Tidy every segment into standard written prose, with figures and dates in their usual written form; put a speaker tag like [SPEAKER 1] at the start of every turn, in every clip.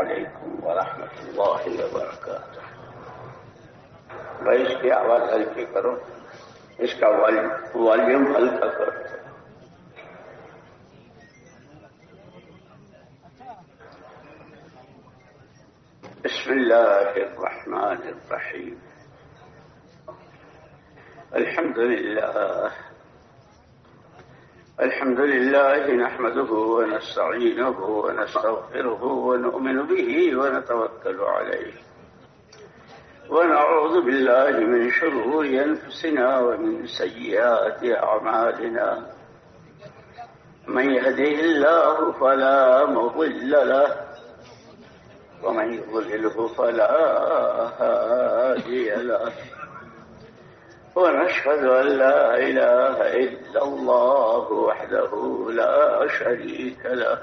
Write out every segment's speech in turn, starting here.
[SPEAKER 1] علیکم ورحمۃ اللہ وبرکاتہ۔ بھائی اس کی آواز ہلکی کرو، اس کا والیوم ہلکا کرو۔ بسم اللہ الرحمن الرحیم۔ الحمد لله نحمده ونستعينه ونستغفره ونؤمن به ونتوكل عليه ونعوذ بالله من شرور أنفسنا ومن سيئات أعمالنا، من يهده الله فلا مضل له ومن يضلله فلا هادي له، ونشهد أن لا إله إلا الله وحده لا شريك له،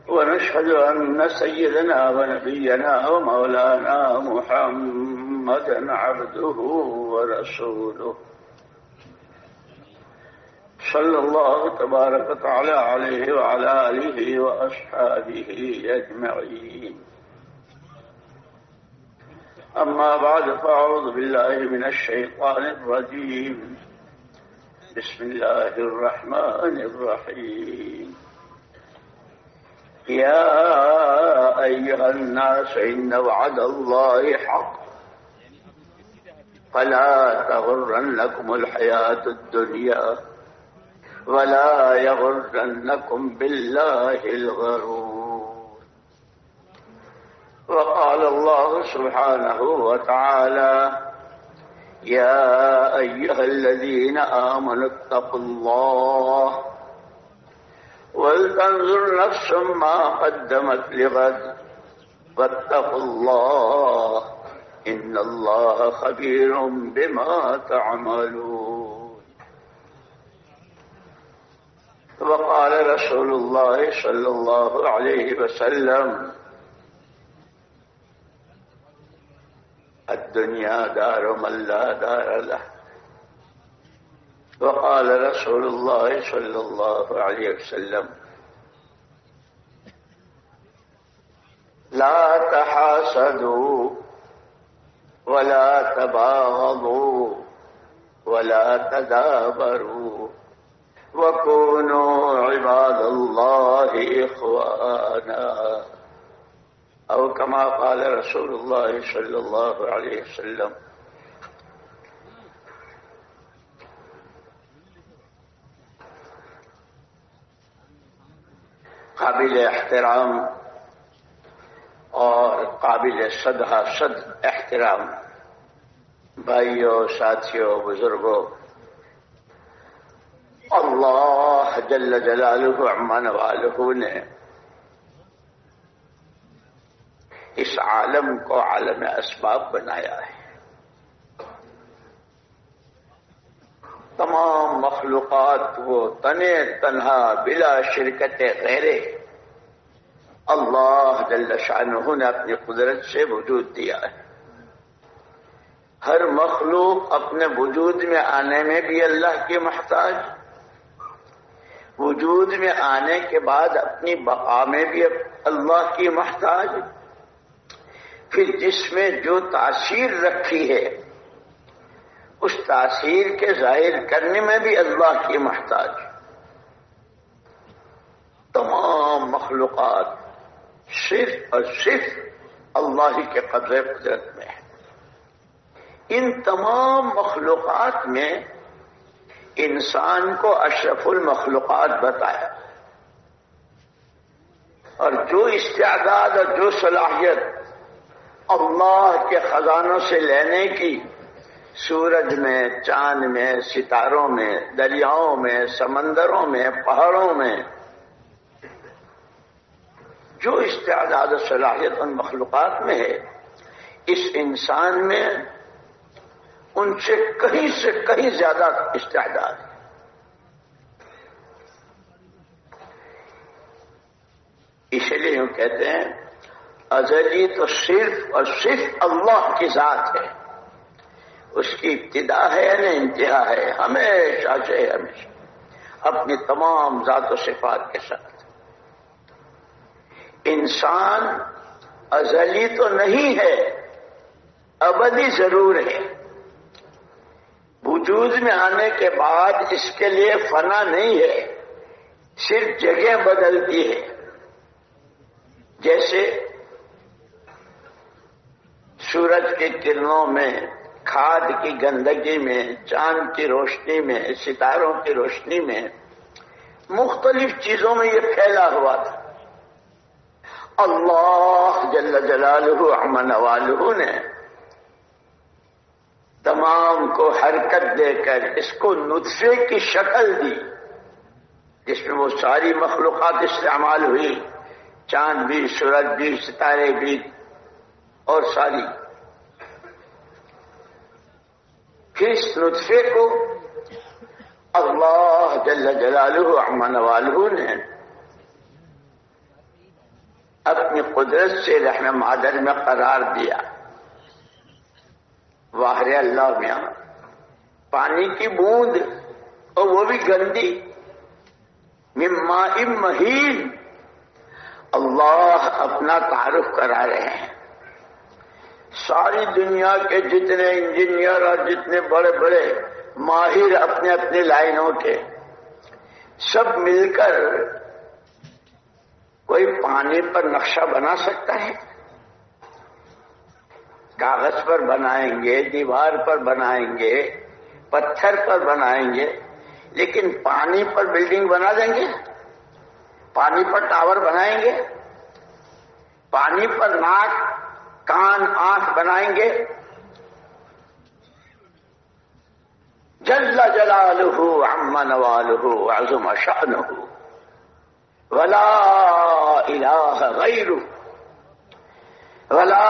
[SPEAKER 1] ونشهد أن سيدنا ونبينا ومولانا محمدا عبده ورسوله، صلى الله تبارك وتعالى عليه وعلى آله وأصحابه أجمعين. أما بعد، فأعوذ بالله من الشيطان الرجيم. بسم الله الرحمن الرحيم. يا أيها الناس إن وعد الله حق فلا تغرنكم الحياة الدنيا ولا يغرنكم بالله الغرور. وقال الله سبحانه وتعالى: يا أيها الذين آمنوا اتقوا الله ولتنظر نفس ما قدمت لغد واتقوا الله إن الله خبير بما تعملون. وقال رسول الله صلى الله عليه وسلم: الدنيا دار من لا دار له. وقال رسول الله صلى الله عليه وسلم: لا تحاسدوا ولا تباغضوا ولا تدابروا وكونوا عباد الله إخوانا، أو كما قال رسول الله صلى الله عليه وسلم. قابل احترام اور قابل صد احترام بھائیوں، ساتھیوں، بزرگوں، اللہ جل جلالہ عما نوالہ نے اس عالم کو عالم اسباب بنایا ہے. تمام مخلوقات وہ تنے تنہا بلا شرکت غیرے اللہ جل شانہ نے اپنی قدرت سے وجود دیا ہے. ہر مخلوق اپنے وجود میں آنے میں بھی اللہ کی محتاج، وجود میں آنے کے بعد اپنی بقا میں بھی اللہ کی محتاج، پھر جس میں جو تاثیر رکھی ہے اس تاثیر کے ظاہر کرنے میں بھی اللہ کی محتاج. تمام مخلوقات صرف اور صرف اللہ کے قبضہ قدرت میں ہے. ان تمام مخلوقات میں انسان کو اشرف المخلوقات بتایا، اور جو استعداد اور جو صلاحیت اللہ کے خزانوں سے لینے کی سورج میں، چاند میں، ستاروں میں، دریاؤں میں، سمندروں میں، پہاڑوں میں جو استعداد و صلاحیت ان مخلوقات میں ہے، اس انسان میں ان سے کہیں زیادہ استعداد ہے. اس لیے ہم کہتے ہیں ازلی تو صرف اور صرف اللہ کی ذات ہے، اس کی ابتدا ہے نہ انتہا ہے، ہمیشہ سے ہمیشہ اپنی تمام ذات و صفات کے ساتھ. انسان ازلی تو نہیں ہے، ابدی ضرور ہے۔ وجود میں آنے کے بعد اس کے لیے فنا نہیں ہے، صرف جگہ بدلتی ہے۔ جیسے سورج کی کرنوں میں، کھاد کی گندگی میں، چاند کی روشنی میں، ستاروں کی روشنی میں، مختلف چیزوں میں یہ پھیلا ہوا تھا۔ اللہ جل جلالہ عم نوالہ نے تمام کو حرکت دے کر اس کو نطفے کی شکل دی، جس میں وہ ساری مخلوقات استعمال ہوئی، چاند بھی، سورج بھی، ستارے بھی، اور ساری۔ پھر اس نطفے کو اللہ جل جلالہ عم نوالہ نے اپنی قدرت سے رحم مادر میں قرار دیا۔ واہ رے اللہ میاں، پانی کی بوند، اور وہ بھی گندی، من ماء مہین۔ اللہ اپنا تعارف کرا رہے ہیں۔ ساری دنیا کے جتنے انجینئر اور جتنے بڑے بڑے ماہر اپنے اپنے لائنوں کے، سب مل کر کوئی پانی پر نقشہ بنا سکتا ہے؟ کاغذ پر بنائیں گے، دیوار پر بنائیں گے، پتھر پر بنائیں گے، لیکن پانی پر بلڈنگ بنا دیں گے؟ پانی پر ٹاور بنائیں گے؟ پانی پر ناک، کان، آنکھ بنائیں گے؟ جل جلالہ عم نوالہ عظم شأنہ ولا الہ غیرہ ولا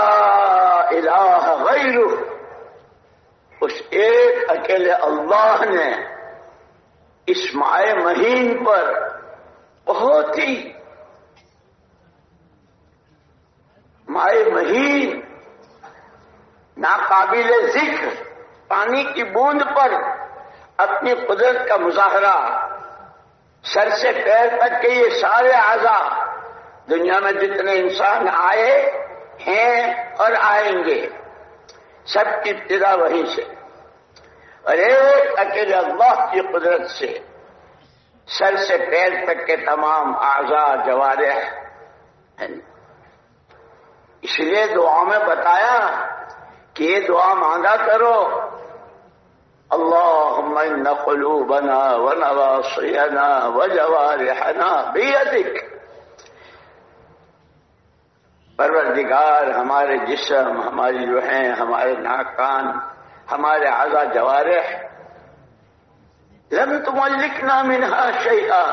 [SPEAKER 1] الہ غیرہ۔ اس ایک اکیلے اللہ نے اس مائع مہین پر بہت ہی مائع مہین، ناقابل ذکر پانی کی بوند پر اپنی قدرت کا مظاہرہ، سر سے پیر تک کے یہ سارے اعضاء، دنیا میں جتنے انسان آئے ہیں اور آئیں گے، سب کی ابتدا وہیں سے، اور ایک اکیلے اللہ کی قدرت سے سر سے پیر تک کے تمام اعضاء، جوارح ہیں۔ اس لیے دعا میں بتایا کہ یہ دعا مانگا کرو، اللہم ان قلوبنا ونواصینا وجوارحنا بیدک۔ پروردگار، ہمارے جسم، ہماری روحیں، ہمارے ناک، کان، ہمارے اعضاء، جوارح، لم تملکنا منہا شیئا،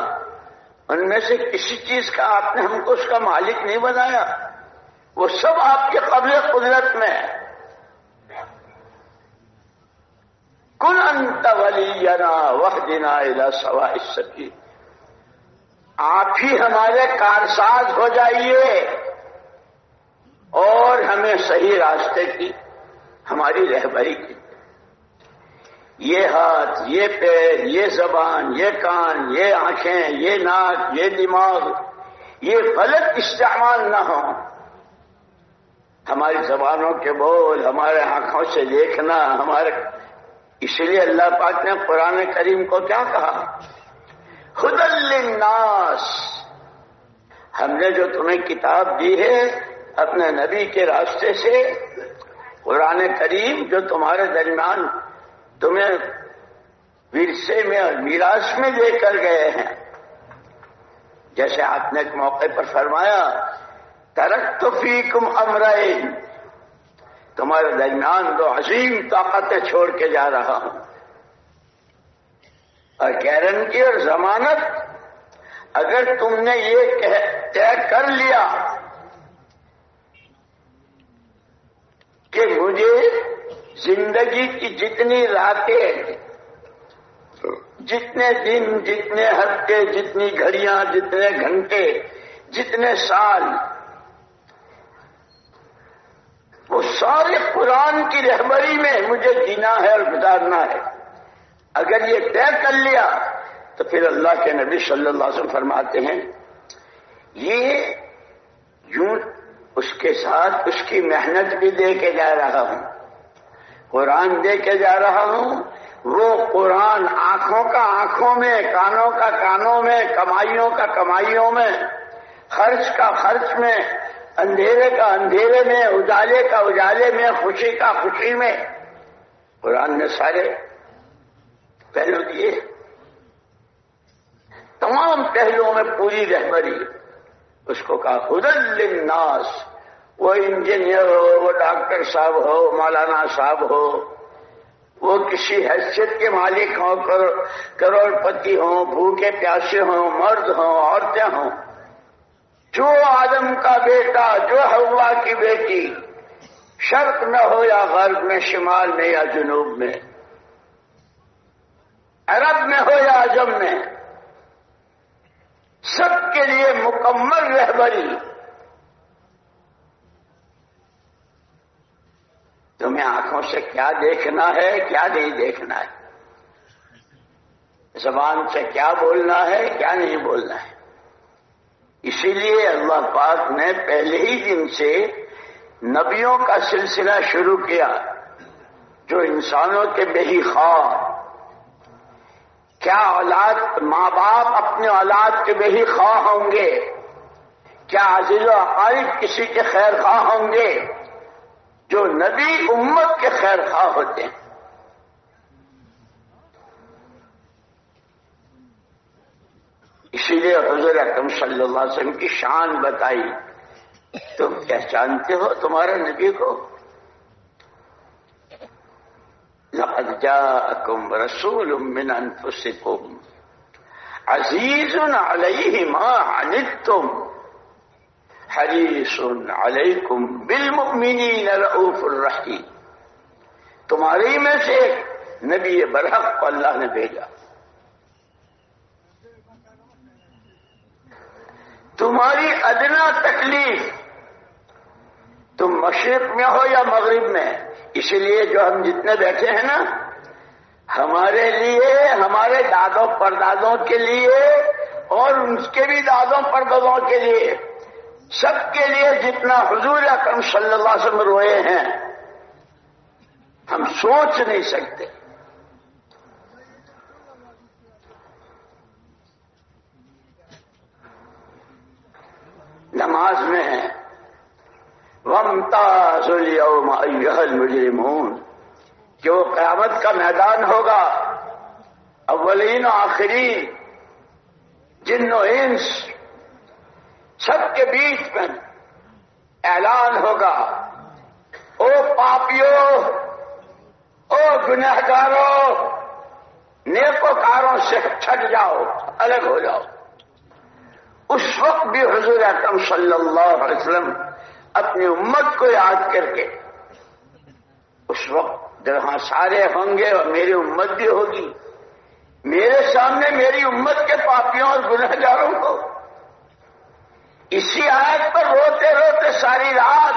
[SPEAKER 1] ان میں سے کسی چیز کا آپ نے ہم کو اس کا مالک نہیں بنایا، وہ سب آپ کے قبل قدرت میں ہے۔ کن انت ولینا واہدنا الی سواء السبیل، آپ ہی ہمارے کارساز ہو جائیے اور ہمیں صحیح راستے کی ہماری رہبری کی۔ یہ ہاتھ، یہ پیر، یہ زبان، یہ کان، یہ آنکھیں، یہ ناک، یہ دماغ، یہ غلط استعمال نہ ہو۔ ہماری زبانوں کے بول، ہمارے آنکھوں سے دیکھنا، ہمارے، اس لیے اللہ پاک نے قرآن کریم کو کیا کہا؟ ھدی للناس، ہم نے جو تمہیں کتاب دی ہے اپنے نبی کے راستے سے، قرآن کریم جو تمہارے درمیان تمہیں ورثے میں اور میراث میں دے کر گئے ہیں، جیسے آپ نے ایک موقع پر فرمایا ترکت فیکم امرین، تمہارے درمیان دو عظیم طاقتیں چھوڑ کے جا رہا ہوں، اور گارنٹی اور ضمانت، اگر تم نے یہ طے کر لیا کہ مجھے زندگی کی جتنی راتیں، جتنے دن، جتنے ہفتے، جتنی گھڑیاں، جتنے گھنٹے، جتنے سال، وہ سارے قرآن کی رہبری میں مجھے جینا ہے اور گزارنا ہے، اگر یہ طے کر لیا تو پھر اللہ کے نبی صلی اللہ علیہ وسلم فرماتے ہیں یہ یوں اس کے ساتھ اس کی محنت بھی دے کے جا رہا ہوں، قرآن دے کے جا رہا ہوں۔ وہ قرآن آنکھوں کا آنکھوں میں، کانوں کا کانوں میں، کمائیوں کا کمائیوں میں، خرچ کا خرچ میں، اندھیرے کا اندھیرے میں، اجالے کا اجالے میں، خوشی کا خوشی میں، قرآن نے سارے پہلو دیے، تمام پہلوؤں میں پوری رہبری۔ اس کو کہا ہدی للناس، وہ انجینئر ہو، وہ ڈاکٹر صاحب ہو، مولانا صاحب ہو، وہ کسی حیثیت کے مالک ہوں، کروڑ پتی ہوں، بھوکے پیاسے ہوں، مرد ہوں، عورتیں ہوں، جو آدم کا بیٹا، جو حوا کی بیٹی، شرق میں ہو یا غرب میں، شمال میں یا جنوب میں، عرب میں ہو یا عجم میں، سب کے لیے مکمل رہبری۔ تمہیں آنکھوں سے کیا دیکھنا ہے، کیا نہیں دیکھنا ہے، زبان سے کیا بولنا ہے، کیا نہیں بولنا ہے۔ اسی لیے اللہ پاک نے پہلے ہی دن سے نبیوں کا سلسلہ شروع کیا، جو انسانوں کے بہی خواہ، کیا اولاد، ماں باپ اپنے اولاد کے بہی خواہ ہوں گے؟ کیا عزیز و اقارب کسی کے خیر خواہ ہوں گے؟ جو نبی امت کے خیر خواہ ہوتے ہیں۔ اسی لیے حضور اکرم صلی اللہ علیہ وسلم کی شان بتائی۔ تم پہچانتے ہو تمہارے نبی کو؟ لقد جاءکم رسول من انفسکم عزیز علیہ ما عنتم حریص علیکم بالمؤمنین رؤوف الرحیم۔ تمہاری میں سے ایک نبی برحق کو اللہ نے بھیجا، تمہاری ادنا تکلیف، تم مشرق میں ہو یا مغرب میں، اسی لیے جو ہم جتنے بیٹھے ہیں نا، ہمارے لیے، ہمارے دادوں پردادوں کے لیے، اور ان کے بھی دادوں پردادوں کے لیے، سب کے لیے جتنا حضور اکرم صلی اللہ علیہ وسلم روئے ہیں، ہم سوچ نہیں سکتے۔ نماز میں ہے وَامْتَازُوا الْيَوْمَ أَيُّهَا الْمُجْرِمُونَ، کہ وہ قیامت کا میدان ہوگا، اولین و آخرین، جن و انس سب کے بیچ میں اعلان ہوگا، او پاپیو، او گنہگارو، نیکوکاروں سے چھٹ جاؤ، الگ ہو جاؤ۔ اس وقت بھی حضور اکرم صلی اللہ علیہ وسلم اپنی امت کو یاد کر کے، اس وقت جہاں سارے ہوں گے اور میری امت بھی ہوگی، میرے سامنے میری امت کے پاپیوں اور گنہگاروں کو اسی آیت پر روتے روتے ساری رات،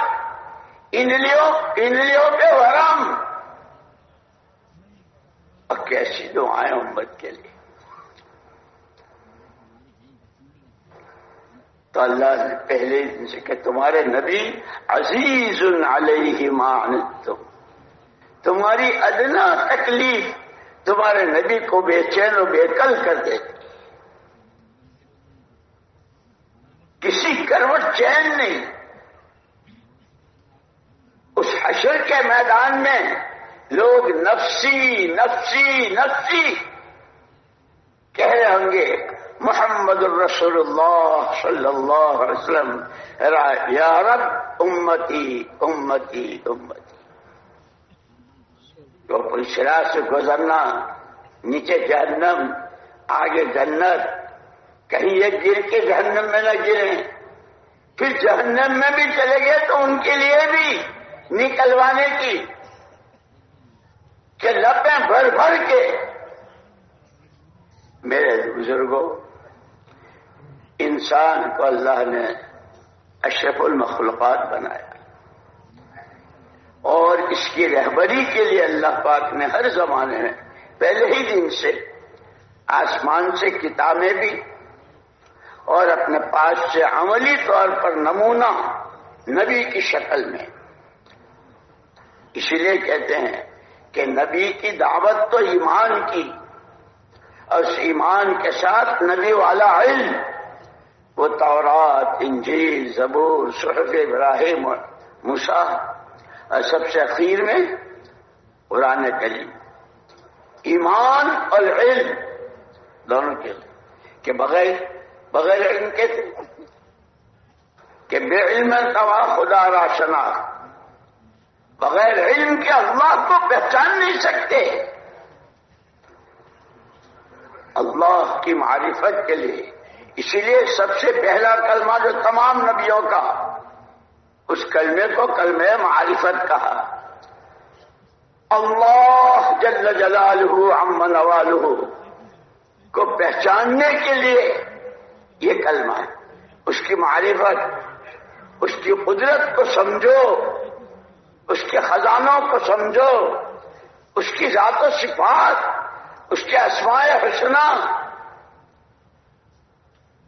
[SPEAKER 1] انلیوں پہ ورم، اور کیسی دعائیں امت کے لیے۔ تو اللہ نے پہلے دن سے کہ تمہارے نبی عزیز علیہ ما عنتم، تمہاری ادنا تکلیف تمہارے نبی کو بے چین و بے کل کر دیتی، کسی کروٹ چین نہیں۔ اس حشر کے میدان میں لوگ نفسی نفسی نفسی کہہ رہے ہوں گے، محمد الرسول اللہ صلی اللہ علیہ وسلم یا رب امتی امتی امتی۔ تو پل صراط سے گزرنا، نیچے جہنم، آگے جنت، کہیں یہ گر کے جہنم میں نہ گریں، پھر جہنم میں بھی چلے گئے تو ان کے لیے بھی نکلوانے کی کہ لبیں بھر بھر کے۔ میرے بزرگوں، انسان کو اللہ نے اشرف المخلوقات بنایا، اور اس کی رہبری کے لیے اللہ پاک نے ہر زمانے میں پہلے ہی دن سے آسمان سے کتابیں بھی اور اپنے پاس سے عملی طور پر نمونہ نبی کی شکل میں. اسی لیے کہتے ہیں کہ نبی کی دعوت تو ایمان کی، اور اس ایمان کے ساتھ نبی والا علم، وہ تورات، انجیل، زبور، صحف ابراہیم، موسیٰ، اور سب سے اخیر میں قرآن کریم. ایمان اور علم دونوں کے کہ بغیر علم کے تھے کہ بے علم توا خدا را شناخت، بغیر علم کے اللہ کو پہچان نہیں سکتے. اللہ کی معرفت کے لیے اسی لیے سب سے پہلا کلمہ جو تمام نبیوں کا، اس کلمے کو کلمہ معرفت کہا. اللہ جل جلالہ عم نوالہ کو پہچاننے کے لیے یہ کلمہ ہے. اس کی معرفت، اس کی قدرت کو سمجھو، اس کے خزانوں کو سمجھو، اس کی ذات و صفات، اس کے اسماء حسنہ.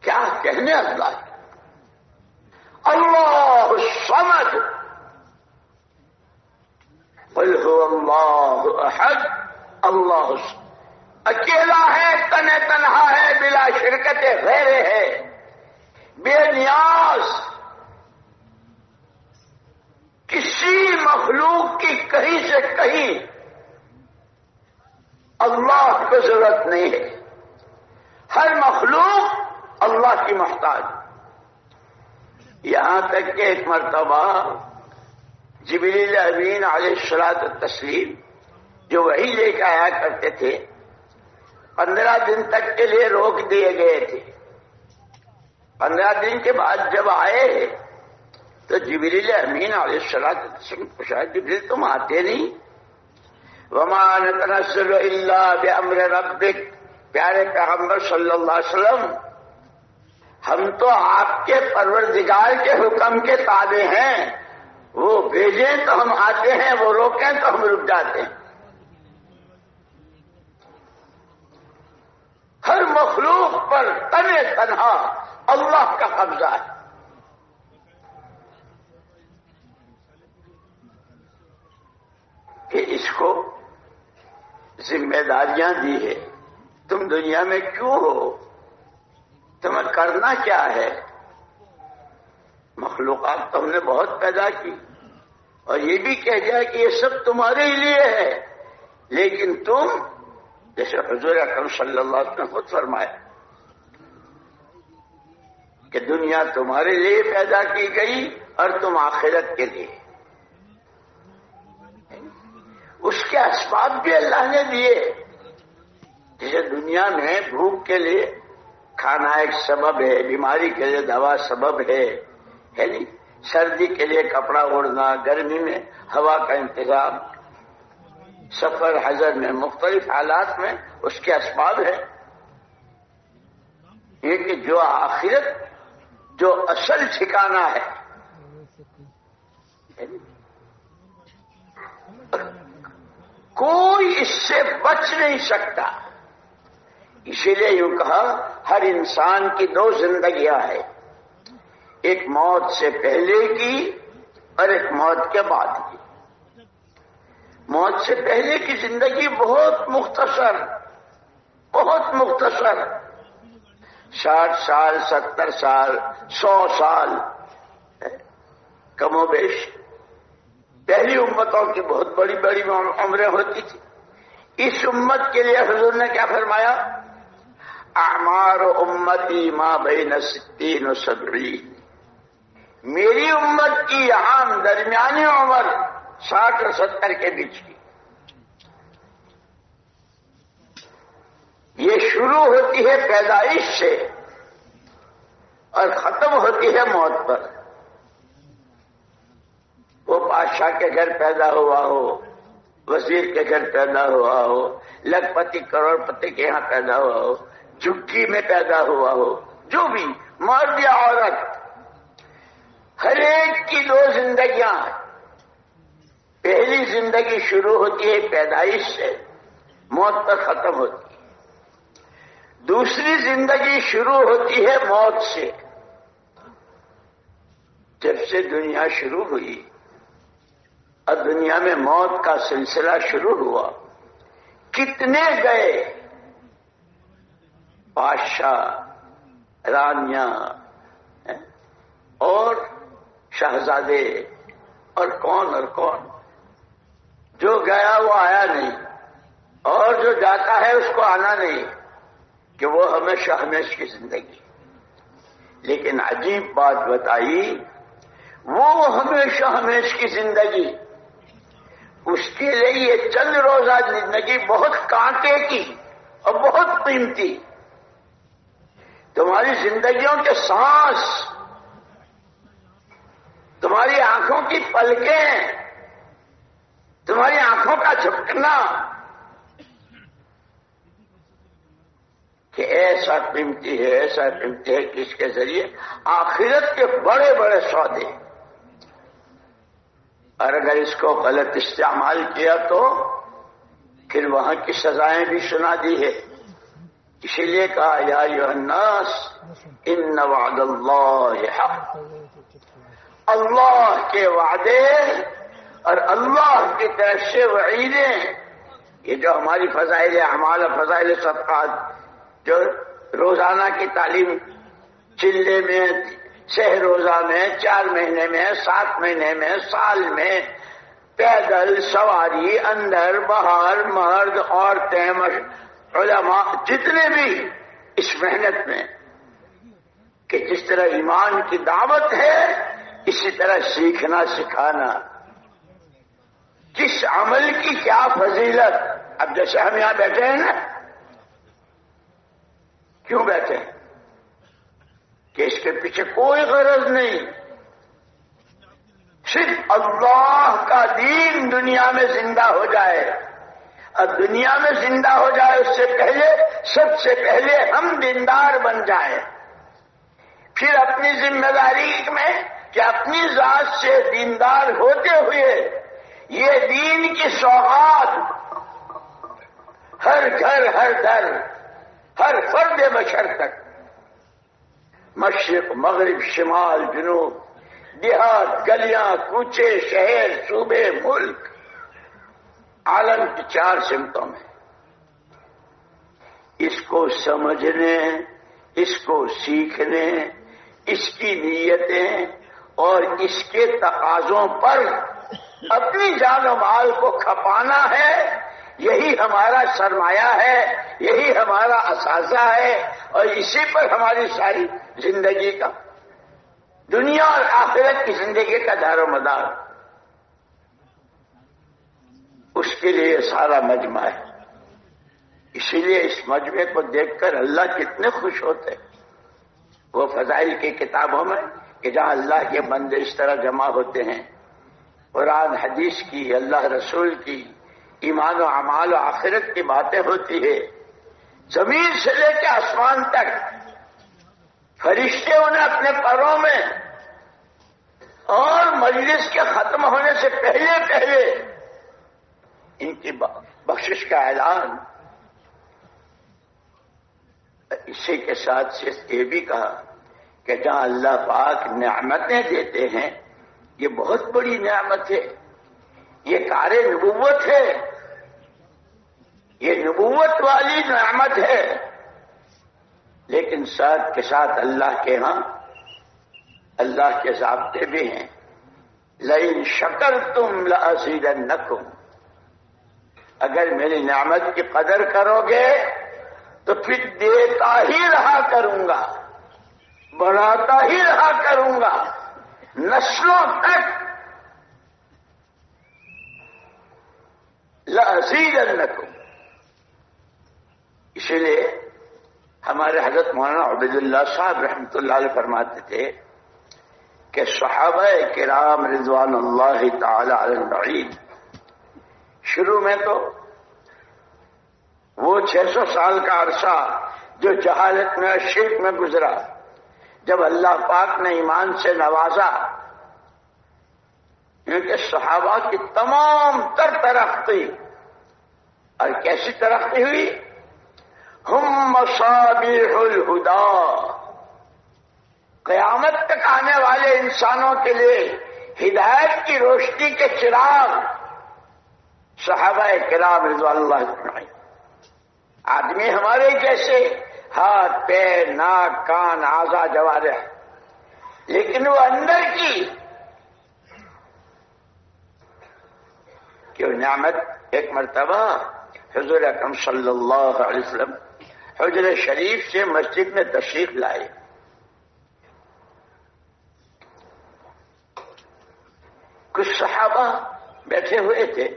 [SPEAKER 1] کیا کہنے اللہ، اللہ الصمد، قل هو اللہ احد، اللہ اکیلا ہے، تنہا ہے، بلا شرکت غیر ہے، بے نیاز، کسی مخلوق کی کہیں سے کہیں اللہ کو ضرورت نہیں ہے. ہر مخلوق اللہ کی محتاج. یہاں تک کہ ایک مرتبہ جبریل امین علیہ الصلوۃ والتسلیم جو وحی لے کے آیا کرتے تھے، 15 دن تک کے لیے روک دیے گئے تھے. 15 دن کے بعد جب آئے تو جبریل امین علیہ الصلوۃ والتسلیم پوچھا، جبریل تم آتے نہیں؟ وما نتنزل الا بامر ربک، پیارے پیغمبر صلی اللہ علیہ وسلم، ہم تو آپ کے پروردگار کے حکم کے تابع ہیں. وہ بھیجیں تو ہم آتے ہیں، وہ روکیں تو ہم رک جاتے ہیں. ہر مخلوق پر تنہا اللہ کا قبضہ ہے. کہ اس کو ذمہ داریاں دی ہے. تم دنیا میں کیوں ہو؟ تمہیں کرنا کیا ہے؟ مخلوقات تو ہم نے بہت پیدا کی، اور یہ بھی کہہ جائے کہ یہ سب تمہارے ہی لیے ہے، لیکن تم، جیسے حضور اکرم صلی اللہ علیہ وسلم نے خود فرمایا کہ دنیا تمہارے لیے پیدا کی گئی اور تم آخرت کے لیے. اس کے اسباب بھی اللہ نے دیے. جیسے دنیا میں بھوک کے لیے کھانا ایک سبب ہے، بیماری کے لیے دوا سبب ہے نہیں؟ سردی کے لیے کپڑا اوڑھنا، گرمی میں ہوا کا انتظام، سفر حضر میں مختلف حالات میں اس کے اسباب ہے. یہ کہ جو آخرت، جو اصل ٹھکانہ ہے، کوئی اس سے بچ نہیں سکتا. اسی لیے یوں کہا ہر انسان کی 2 زندگیاں ہیں، ایک موت سے پہلے کی اور ایک موت کے بعد کی. موت سے پہلے کی زندگی بہت مختصر، بہت مختصر، 60 سال، 70 سال، 100 سال، کم و بیش. پہلی امتوں کی بہت بڑی بڑی عمریں ہوتی تھی. اس امت کے لیے حضور نے کیا فرمایا؟ اعمار امتی ما بین 60 و 70. میری امت کی یہاں درمیانی عمر 60 اور 70 کے بیچ کی. یہ شروع ہوتی ہے پیدائش سے اور ختم ہوتی ہے موت پر. وہ بادشاہ کے گھر پیدا ہوا ہو، وزیر کے گھر پیدا ہوا ہو، لکھ پتی کروڑ پتی کے یہاں پیدا ہوا ہو، جھگی میں پیدا ہوا ہو، جو بھی، مرد یا عورت، ہر ایک کی 2 زندگیاں. پہلی زندگی شروع ہوتی ہے پیدائش سے، موت پر ختم ہوتی ہے. دوسری زندگی شروع ہوتی ہے موت سے. جب سے دنیا شروع ہوئی اور دنیا میں موت کا سلسلہ شروع ہوا، کتنے گئے بادشاہ، رانیاں اور شہزادے اور کون جو گیا وہ آیا نہیں، اور جو جاتا ہے اس کو آنا نہیں، کہ وہ ہمیشہ ہمیشہ کی زندگی. لیکن عجیب بات بتائی، وہ ہمیشہ ہمیشہ کی زندگی، اس کے لیے یہ چند روزہ زندگی بہت کانٹے کی اور بہت قیمتی. تمہاری زندگیوں کے سانس، تمہاری آنکھوں کی پلکیں، تمہاری آنکھوں کا جھپکنا، کہ ایسا قیمتی ہے، ایسا قیمتی ہے کہ اس کے ذریعے آخرت کے بڑے بڑے سودے. اور اگر اس کو غلط استعمال کیا تو پھر وہاں کی سزائیں بھی سنا دی ہے. اسی لیے کہا یا ایھا الناس ان وعد اللہ حق. اللہ کے وعدے اور اللہ کی طرف سے وعیدیں، یہ جو ہماری فضائل اعمال اور فضائل صدقات، جو روزانہ کی تعلیم چلے میں، سہ روزہ میں، 4 مہینے میں، 7 مہینے میں، سال میں، پیدل سواری، اندر باہر، مرد عورتیں، علماء، جتنے بھی اس محنت میں، کہ جس طرح ایمان کی دعوت ہے اسی طرح سیکھنا سکھانا، کس عمل کی کیا فضیلت. اب جیسے ہم یہاں بیٹھے ہیں نا، کیوں بیٹھے ہیں؟ کہ اس کے پیچھے کوئی غرض نہیں، صرف اللہ کا دین دنیا میں زندہ ہو جائے. اب دنیا میں زندہ ہو جائے اس سے پہلے، سب سے پہلے ہم دیندار بن جائیں. پھر اپنی ذمہ داری میں کہ اپنی ذات سے دیندار ہوتے ہوئے یہ دین کی سوغات ہر گھر، ہر در، ہر فرد بشر تک، مشرق، مغرب، شمال، جنوب، دیہات، گلیاں، کوچے، شہر، صوبے، ملک، عالم کی 4 سمتوں میں اس کو سمجھنے، اس کو سیکھنے، اس کی نیتیں اور اس کے تقاضوں پر اپنی جان و مال کو کھپانا ہے. یہی ہمارا سرمایہ ہے، یہی ہمارا اساسہ ہے، اور اسی پر ہماری ساری زندگی کا، دنیا اور آخرت کی زندگی کا دار و مدار. اس کے لیے سارا مجمع ہے. اسی لیے اس مجمع کو دیکھ کر اللہ کتنے خوش ہوتے. وہ فضائل کی کتابوں میں کہ جہاں اللہ کے بندے اس طرح جمع ہوتے ہیں، قرآن حدیث کی، اللہ رسول کی، ایمان و اعمال و آخرت کی باتیں ہوتی ہے، زمین سے لے کے آسمان تک فرشتے انہیں اپنے پروں میں، اور مجلس کے ختم ہونے سے پہلے پہلے ان کی بخشش کا اعلان. اسی کے ساتھ یہ بھی کہا کہ جہاں اللہ پاک نعمتیں دیتے ہیں، یہ بہت بڑی نعمت ہے، یہ کار نبوت ہے، یہ نبوت والی نعمت ہے. لیکن ساتھ کے ساتھ اللہ کے ہاں اللہ کے ضابطے بھی ہیں. لئن شکرتم لأزیدنکم، اگر میری نعمت کی قدر کرو گے تو پھر دیتا ہی رہا کروں گا، بڑھاتا ہی رہا کروں گا، نسلوں تک. لأزیدنکم. اسی لیے ہمارے حضرت مولانا عبید اللہ صاحب رحمۃ اللہ علیہ فرماتے تھے کہ صحابہ کرام رضوان اللہ تعالی علیہم شروع میں تو وہ 600 سال کا عرصہ جو جہالت میں اور شرک میں گزرا، جب اللہ پاک نے ایمان سے نوازا، کیونکہ صحابہ کی تمام تر ترقی، اور کیسی ترقی ہوئی؟ ہم مصابیح الہدی، قیامت تک آنے والے انسانوں کے لیے ہدایت کی روشنی کے چراغ صحابہ کرام رضوان اللہ اجمعین۔ آدمی ہمارے جیسے ہاتھ پیر ناک کان اعضاء جوارح، لیکن وہ اندر کی کہ نعمت۔ ایک مرتبہ حضور اکرم صلی اللہ علیہ وسلم حجر شریف سے مسجد میں تشریف لائے۔ کچھ صحابہ بیٹھے ہوئے تھے،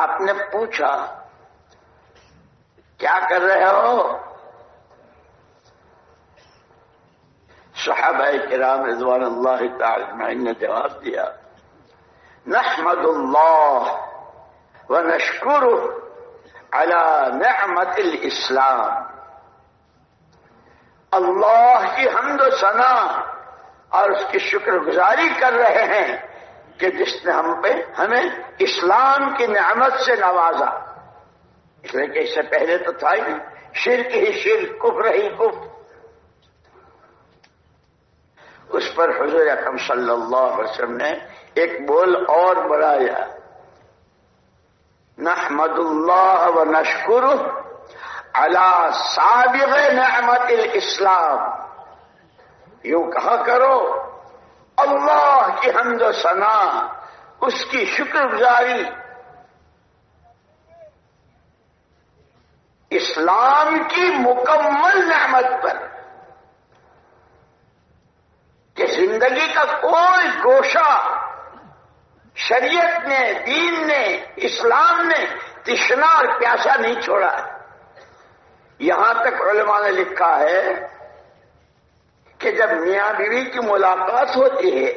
[SPEAKER 1] آپ نے پوچھا کیا کر رہے ہو؟ صحابہ کرام رضوان اللہ تعالی اجمعین نے جواب دیا، نحمد اللہ ونشکرہ علی نعمت الاسلام، اللہ کی حمد و ثنا اور اس کی شکر گزاری کر رہے ہیں کہ جس نے ہمیں اسلام کی نعمت سے نوازا۔ اس لیے کہ اس سے پہلے تو تھا ہی شرک ہی شرک، کفر ہی کفر۔ اس پر حضور اکرم صلی اللہ علیہ وسلم نے ایک بول اور بڑھایا، نحمد اللہ ونشکرہ علی سابغ نعمت الاسلام، یوں کہا کرو اللہ کی حمد و ثنا، اس کی شکر گزاری اسلام کی مکمل نعمت پر، کہ زندگی کا کوئی گوشہ شریعت نے، دین نے، اسلام نے تشنا اور پیاسا نہیں چھوڑا۔ یہاں تک علماء نے لکھا ہے کہ جب میاں بیوی کی ملاقات ہوتی ہے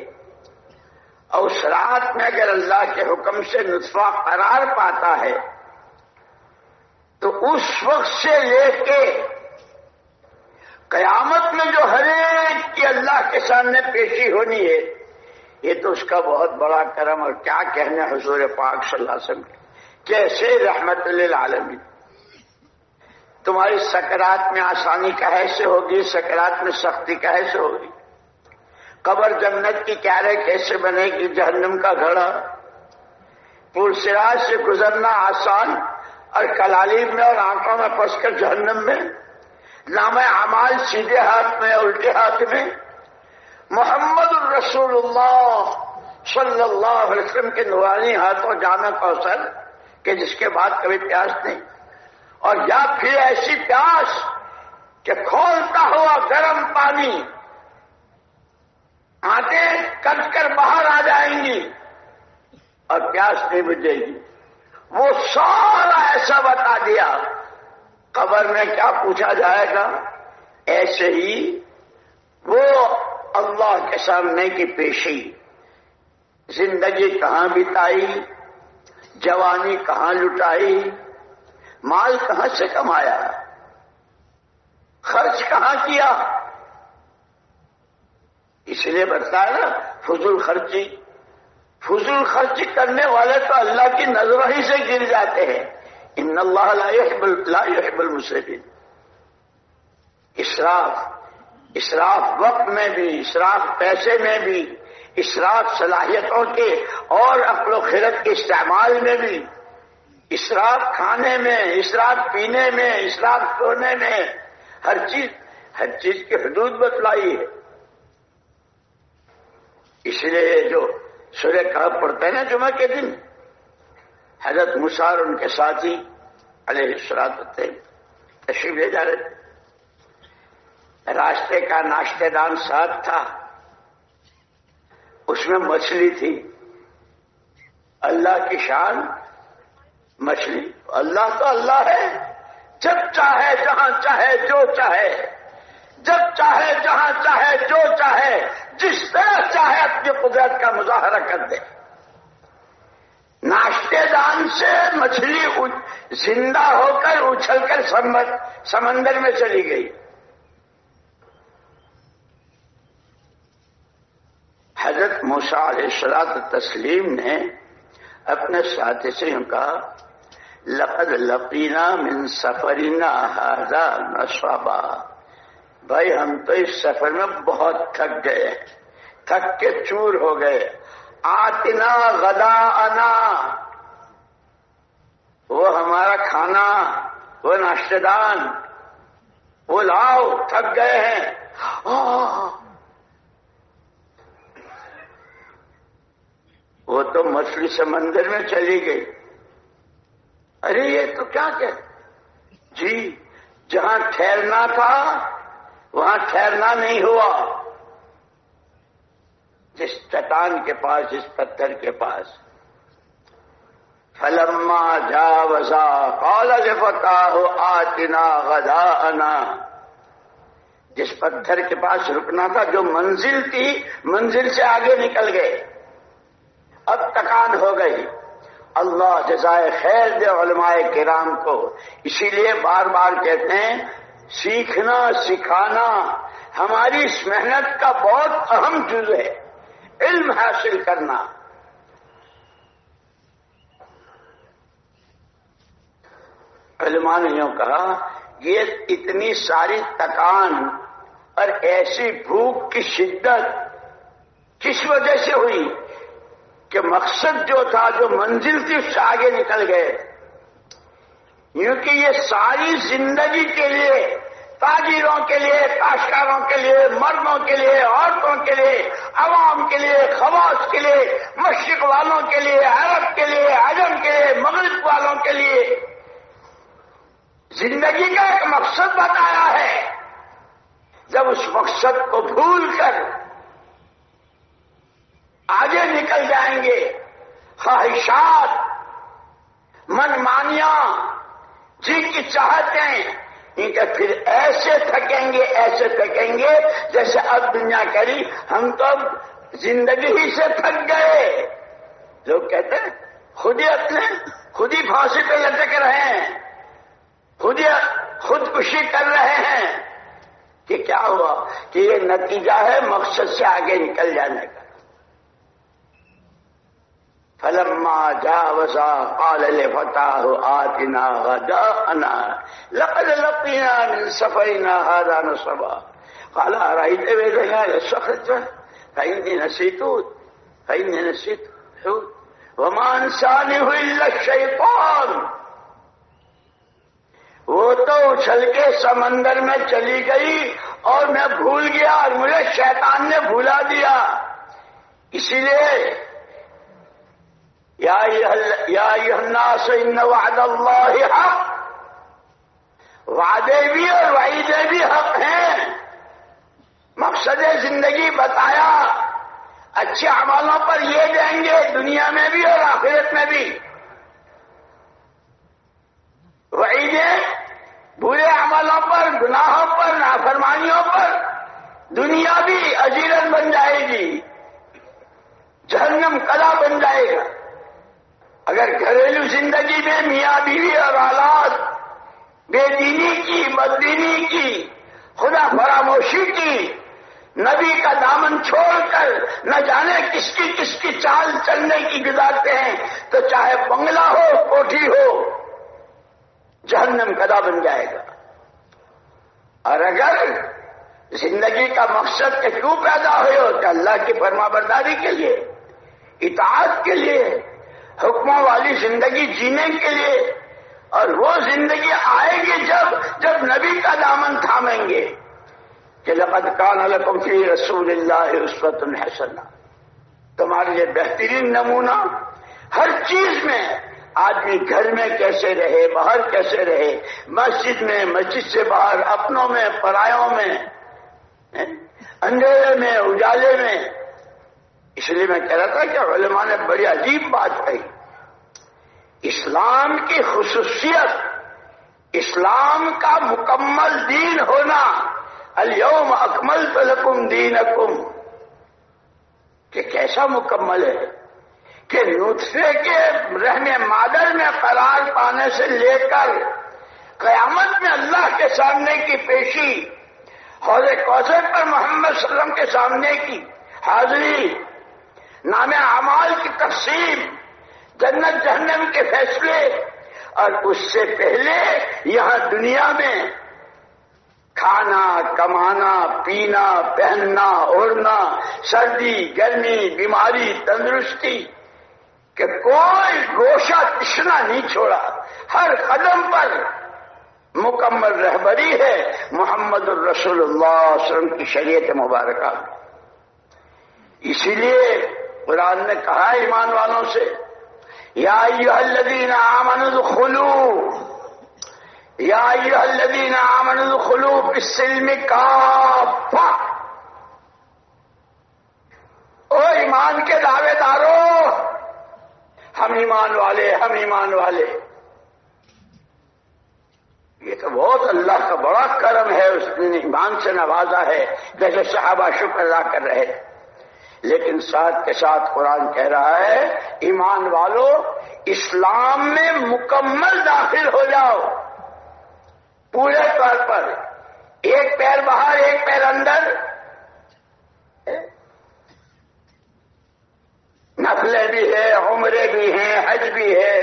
[SPEAKER 1] اور اس رات میں اگر اللہ کے حکم سے نطفہ قرار پاتا ہے تو اس وقت سے لے کے قیامت میں جو ہر ایک کی اللہ کے سامنے پیشی ہونی ہے، یہ تو اس کا بہت بڑا کرم، اور کیا کہنے حضور پاک صلی اللہ علیہ وسلم کیسے رحمت للعالمین۔ تمہاری سکرات میں آسانی کیسے ہوگی، سکرات میں سختی کیسے ہوگی، قبر جنت کی کیارے کیسے بنے گی، جہنم کا گھڑا، پل صراط سے گزرنا آسان اور کلالیب میں اور آنکھوں میں پھنس کر جہنم میں، نام اعمال سیدھے ہاتھ میں الٹے ہاتھ میں، محمد الرسول اللہ صلی اللہ علیہ وسلم کے نورانی ہاتھوں جام کوثر کہ جس کے بعد کبھی پیاس نہیں، اور یا پھر ایسی پیاس کہ کھولتا ہوا گرم پانی آنکھیں کٹ کر باہر آ جائیں گی اور پیاس نہیں بجھے گی۔ وہ سارا ایسا بتا دیا، قبر میں کیا پوچھا جائے گا، ایسے ہی وہ اللہ کے سامنے کی پیشی، زندگی کہاں بتائی، جوانی کہاں لٹائی، مال کہاں سے کمایا، خرچ کہاں کیا۔ اس لیے بتایا نا فضول خرچی کرنے والے تو اللہ کی نظروں ہی سے گر جاتے ہیں۔ ان اللہ لا يحب المسرفین۔ اسراف وقت میں بھی، اسراف پیسے میں بھی، اسراف صلاحیتوں کے اور عقل و خرد کے استعمال میں بھی، اسراف کھانے میں، اسراف پینے میں، اسراف سونے میں، ہر چیز کی حدود بتلائی ہے۔ اس لیے جو سورہ کہف پڑھتے ہیں نا جمعہ کے دن، حضرت موسیٰ اور ان کے ساتھی علیہ الصلوۃ والسلام تشریف لے جا رہے تھے، راستے کا ناشتے دان ساتھ تھا، اس میں مچھلی تھی۔ اللہ کی شان مچھلی، اللہ تو اللہ ہے، جب چاہے جہاں چاہے جو چاہے، جب چاہے جہاں چاہے جو چاہے، جس طرح چاہے اپنی قدرت کا مظاہرہ کر دے۔ ناشتے دان سے مچھلی زندہ ہو کر اچھل کر سمندر میں چلی گئی۔ حضرت موسیٰ علیہ السلام نے اپنے ساتھی سے کہا، لقد لقینا من سفرنا ھذا نصبا، بھائی ہم تو اس سفر میں بہت تھک گئے، تھک کے چور ہو گئے. آتنا غداءنا، وہ ہمارا کھانا، وہ ناشتہ دان، وہ لاؤ، تھک گئے ہیں. وہ تو مچھلی سمندر میں چلی گئی. ارے یہ تو کیا کہ جی جہاں ٹھہرنا تھا وہاں ٹھہرنا نہیں ہوا. جس چٹان کے پاس، جس پتھر کے پاس، فلما جاوزا قال لفتاه آتنا غداءنا، جس پتھر کے پاس رکنا تھا، جو منزل تھی، منزل سے آگے نکل گئے. اب تکان ہو گئی. اللہ جزائے خیر دے علماء کرام کو. اسی لیے بار بار کہتے ہیں سیکھنا سکھانا ہماری اس محنت کا بہت اہم جز ہے، علم حاصل کرنا. علماء نے یوں کہا یہ اتنی ساری تکان اور ایسی بھوک کی شدت کس وجہ سے ہوئی کہ مقصد جو تھا، جو منزل تھی، اس سے آگے نکل گئے. کیونکہ یہ ساری زندگی کے لیے، تاجروں کے لیے، کاشتکاروں کے لیے، مردوں کے لیے، عورتوں کے لیے، عوام کے لیے، خواص کے لیے، مشرق والوں کے لیے، عرب کے لیے، عجم کے لیے، مغرب والوں کے لیے زندگی کا ایک مقصد بتایا ہے. جب اس مقصد کو بھول کر آگے نکل جائیں گے، خواہشات، منمانیاں، جی کی چاہتیں، کیونکہ پھر ایسے تھکیں گے، ایسے تھکیں گے جیسے اب دنیا کری ہم تو اب زندگی ہی سے تھک گئے. لوگ کہتے ہیں خود ہی پھانسی پہ لٹک رہے ہیں، خودکشی کر رہے ہیں. کہ کیا ہوا کہ یہ نتیجہ ہے مقصد سے آگے نکل جانے کا. فلما جاوزا قال لفتاه آتنا غداءنا لقد لقينا من سفرنا هذا نصبا قال أرأيت إذا كان الصخرة فإني نسيت الحوت وما أنسانيه إلا الشيطان. وہ تو اچھل کے سمندر میں چلی گئی اور میں بھول گیا اور مجھے شیطان نے بھلا دیا. اسی لیے یا ایھا الناس ان وعد اللہ حق، وعدے بھی اور وعیدے بھی حق ہیں. مقصد زندگی بتایا، اچھے اعمالوں پر یہ دیں گے دنیا میں بھی اور آخرت میں بھی. وعیدیں برے عملوں پر، گناہوں پر، نافرمانیوں پر دنیا بھی اجیرن بن جائے گی، جہنم قلعہ بن جائے گا. اگر گھریلو زندگی میں میاں بیوی اور اولاد بے دینی کی، بددینی کی، خدا فراموشی کی، نبی کا دامن چھوڑ کر نہ جانے کس کی چال چلنے کی گزارتے ہیں، تو چاہے بنگلہ ہو، کوٹھی ہو، جہنم قلعہ بن جائے گا. اور اگر زندگی کا مقصد کہ کیوں پیدا ہوئے ہو کہ اللہ کی فرما برداری کے لیے، اطاعت کے لیے، حکموں والی زندگی جینے کے لیے، اور وہ زندگی آئے گی جب نبی کا دامن تھامیں گے کہ لقد کان لکم فی رسول اللہ اسوۃ حسنہ، تمہارے لیے بہترین نمونہ ہر چیز میں. آدمی گھر میں کیسے رہے، باہر کیسے رہے، مسجد میں، مسجد سے باہر، اپنوں میں، پرایوں میں، اندھیرے میں، اجالے میں. اس لیے میں کہہ رہا تھا کہ علماء نے بڑی عجیب بات کہی. اسلام کی خصوصیت، اسلام کا مکمل دین ہونا، الیوم اکملت لکم دینکم، کہ کیسا مکمل ہے کہ نطفے کے رحم مادر میں قرار پانے سے لے کر قیامت میں اللہ کے سامنے کی پیشی، حوض کوثر پر محمد صلی اللہ علیہ وسلم کے سامنے کی حاضری، نام اعمال کی تقسیم، جنت جہنم کے فیصلے، اور اس سے پہلے یہاں دنیا میں کھانا کمانا پینا پہننا اوڑھنا سردی گرمی بیماری تندرستی کہ کوئی گوشہ تشنا نہیں چھوڑا. ہر قدم پر مکمل رہبری ہے محمد الرسول اللہ صلی اللہ علیہ وسلم کی شریعت مبارکہ. اسی لیے قرآن نے کہا ایمان والوں سے یا ایھا الذین آمنوا ادخلوا یا ایھا الذین آمنوا ادخلوا فی السلم کافہ. او ایمان کے دعوے دارو، ہم ایمان والے ہم ایمان والے. یہ تو بہت اللہ کا بڑا کرم ہے، اس نے ایمان سے نوازا ہے جیسے صحابہ شکر ادا کر رہے. لیکن ساتھ کے ساتھ قرآن کہہ رہا ہے ایمان والو اسلام میں مکمل داخل ہو جاؤ پورے طور پر، ایک پیر باہر ایک پیر اندر. نفلیں بھی ہے، عمرے بھی ہیں، حج بھی ہے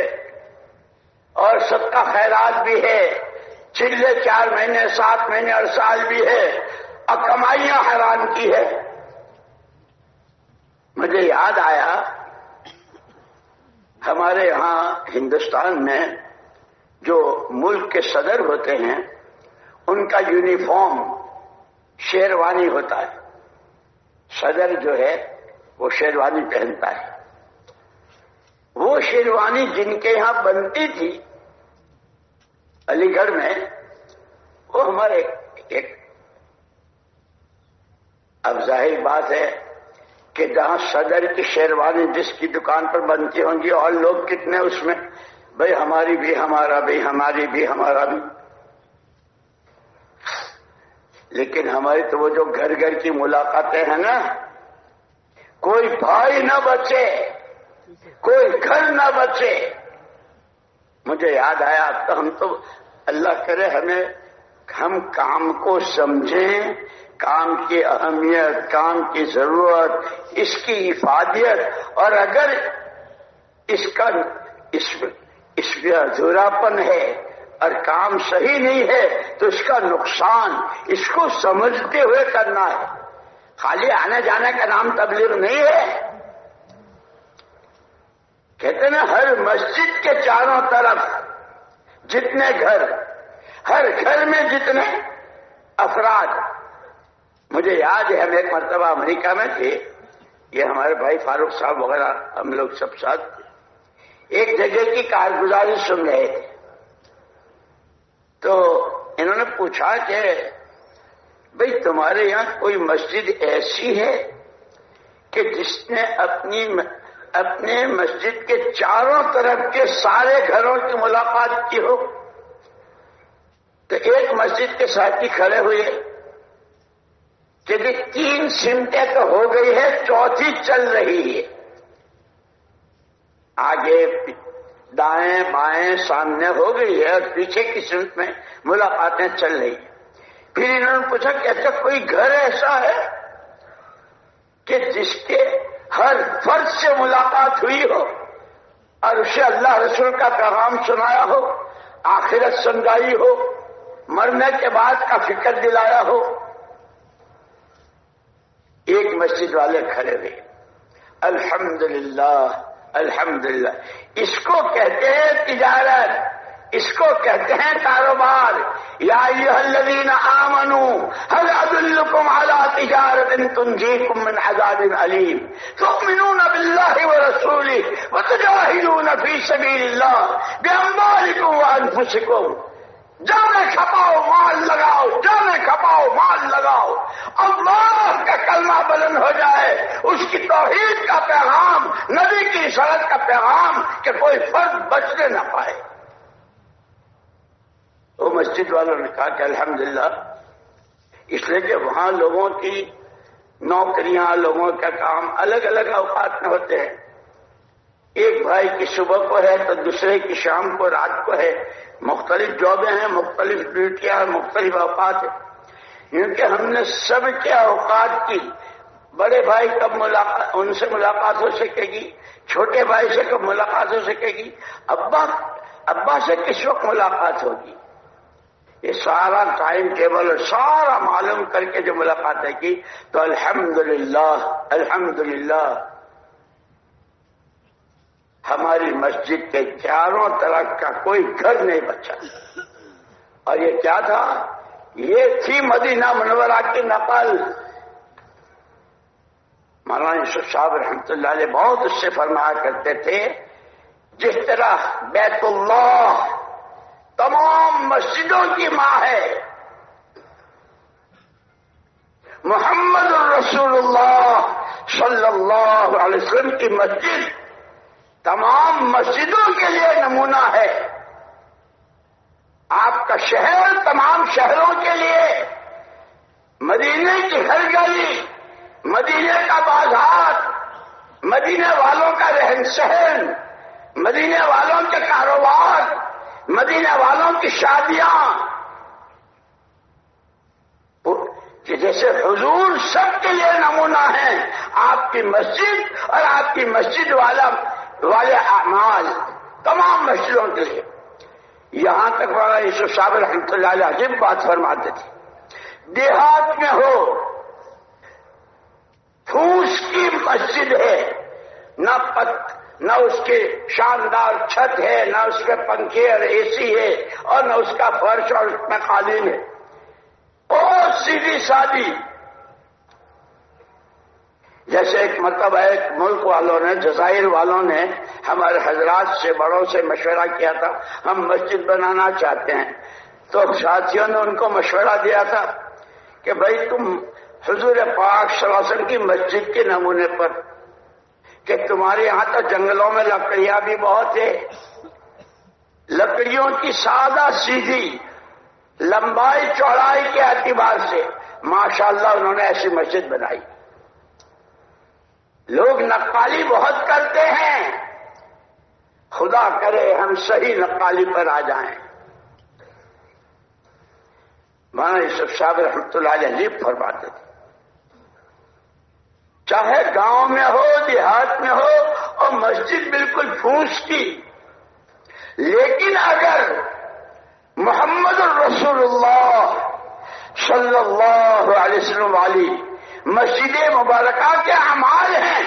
[SPEAKER 1] اور صدقہ خیرات بھی ہے، چلے 4 مہینے 7 مہینے اور سال بھی ہے، اور کمائیاں حیران کی ہے. مجھے یاد آیا ہمارے یہاں ہندوستان میں جو ملک کے صدر ہوتے ہیں ان کا یونیفارم شیروانی ہوتا ہے. صدر جو ہے وہ شیروانی پہنتا ہے. وہ شیروانی جن کے یہاں بنتی تھی علی گڑھ میں، وہ ہمارے ایک اب ظاہر بات ہے کہ جہاں صدر کی شیروانی جس کی دکان پر بنتی ہوں گی اور لوگ کتنے اس میں، بھئی ہماری بھی ہمارا بھی ہماری بھی ہمارا بھی. لیکن ہماری تو وہ جو گھر گھر کی ملاقاتیں ہیں نا، کوئی بھائی نہ بچے کوئی گھر نہ بچے. مجھے یاد آیا اب تو ہم تو اللہ کرے ہم کام کو سمجھیں، کام کی اہمیت، کام کی ضرورت، اس کی افادیت، اور اگر اس میں ادھوراپن ہے اور کام صحیح نہیں ہے تو اس کا نقصان اس کو سمجھتے ہوئے کرنا ہے. خالی آنے جانے کا نام تبلیغ نہیں ہے. کہتے ہیں ہر مسجد کے چاروں طرف جتنے گھر، ہر گھر میں جتنے افراد. مجھے یاد ہے ہم ایک مرتبہ امریکہ میں تھے، یہ ہمارے بھائی فاروق صاحب وغیرہ ہم لوگ سب ساتھ ایک جگہ کی کارگزاری سن رہے تھے. تو انہوں نے پوچھا کہ بھئی تمہارے یہاں کوئی مسجد ایسی ہے کہ جس نے اپنے مسجد کے چاروں طرف کے سارے گھروں کی ملاقات کی ہو؟ تو ایک مسجد کے ساتھی کھڑے ہوئے کہ 3 سمتیں تو ہو گئی ہے، 4تھی چل رہی ہے. آگے دائیں بائیں سامنے ہو گئی ہے اور پیچھے کی سمت میں ملاقاتیں چل رہی ہیں. پھر انہوں نے پوچھا کہ اچھا کوئی گھر ایسا ہے کہ جس کے ہر فرد سے ملاقات ہوئی ہو اور اسے اللہ رسول کا پیغام سنایا ہو، آخرت سمجھائی ہو، مرنے کے بعد کا فکر دلایا ہو؟ ایک مسجد والے کھڑے ہوئے، الحمدللہ الحمدللہ. اس کو کہتے ہیں تجارت، اس کو کہتے ہیں کاروبار. یا ایھا الذین آمنوا هل ادلکم علی تجارۃ تنجیکم من عذاب علیم تؤمنون باللہ ورسولہ وتجاہدون فی سبیل اللہ باموالکم وانفسکم. جانے کھپاؤ مال لگاؤ، جانے کھپاؤ مال لگاؤ. اللہ کا کلمہ بلند ہو جائے، اس کی توحید کا پیغام، نبی کی رسالت کا پیغام کہ کوئی فرد بچنے نہ پائے. وہ مسجد والوں نے کہا کہ الحمدللہ، اس لیے کہ وہاں لوگوں کی نوکریاں، لوگوں کا کام الگ الگ اوقات میں ہوتے ہیں. ایک بھائی کی صبح کو ہے تو دوسرے کی شام کو، رات کو ہے. مختلف جابیں ہیں، مختلف ڈیوٹیاں ہیں، مختلف اوقات ہیں. کیونکہ ہم نے سب کے اوقات کی بڑے بھائی کب ان سے ملاقات ہو سکے گی؟ چھوٹے بھائی سے کب ملاقات ہو سکے گی؟ ابا سے کس وقت ملاقات ہوگی؟ یہ سارا ٹائم ٹیبل اور سارا معلوم کر کے جو ملاقاتیں کی تو الحمدللہ الحمدللہ ہماری مسجد کے چاروں طرف کا کوئی گھر نہیں بچا. اور یہ کیا تھا؟ یہ تھی مدینہ منورہ کی نقل. مولانا یوسف صاحب رحمۃ اللہ علیہ بہت اس سے فرمایا کرتے تھے جس طرح بیت اللہ تمام مسجدوں کی ماں ہے، محمد الرسول اللہ صلی اللہ علیہ وسلم کی مسجد تمام مسجدوں کے لیے نمونہ ہے. آپ کا شہر تمام شہروں کے لیے، مدینے کی ہر گلی، مدینے کا بازار، مدینے والوں کا رہن سہن، مدینے والوں کے کاروبار، مدینے والوں کی شادیاں، کہ جیسے حضور سب کے لیے نمونہ ہیں، آپ کی مسجد اور آپ کی مسجد والے اعمال تمام مسجدوں کے لیے. یہاں تک مولانا یوسف صاحب رحمۃ اللہ علیہ عجیب بات فرماتے تھے. دیہات میں ہو پھوس کی مسجد ہے، نہ اس کی شاندار چھت ہے، نہ اس کے پنکھے اور اے سی ہے، اور نہ اس کا فرش اور اس میں قالین ہے، بہت سیدھی سادی. جیسے ایک مرتبہ ایک ملک والوں نے، جزائر والوں نے ہمارے حضرات سے بڑوں سے مشورہ کیا تھا ہم مسجد بنانا چاہتے ہیں. تو ساتھیوں نے ان کو مشورہ دیا تھا کہ بھائی تم حضور پاک صلی اللہ علیہ وسلم کی مسجد کے نمونے پر، کہ تمہارے یہاں تو جنگلوں میں لکڑیاں بھی بہت ہے، لکڑیوں کی سادہ سیدھی لمبائی چوڑائی کے اعتبار سے ماشاءاللہ انہوں نے ایسی مسجد بنائی. لوگ نقالی بہت کرتے ہیں، خدا کرے ہم صحیح نقالی پر آ جائیں. مولانا یوسف صاحب رحمۃ اللہ علیہ عجیب فرماتے تھے چاہے گاؤں میں ہو دیہات میں ہو اور مسجد بالکل پھوس کی، لیکن اگر محمد الرسول اللہ صلی اللہ علیہ وسلم والی مسجد مبارکہ کے اعمال ہیں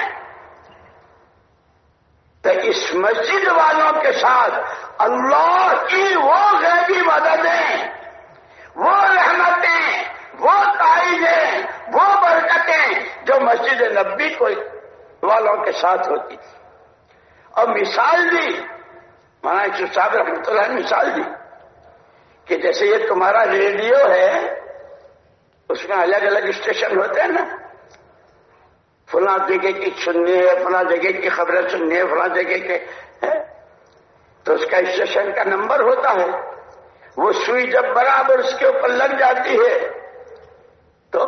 [SPEAKER 1] تو اس مسجد والوں کے ساتھ اللہ کی وہ غیبی مددیں، وہ رحمتیں، وہ تائیدیں، وہ برکتیں جو مسجد نبی والوں کے ساتھ ہوتی تھی. اور مثال دی مولانا یوسف صاحب رحمۃ اللہ نے مثال دی کہ جیسے یہ تمہارا ریڈیو ہے، اس میں الگ الگ اسٹیشن ہوتے ہیں نا، فلاں جگہ کی سننی ہے، فلاں جگہ کی خبریں سننی ہے، فلاں جگہ کے تو اس کا اسٹیشن کا نمبر ہوتا ہے. وہ سوئی جب برابر اس کے اوپر لگ جاتی ہے تو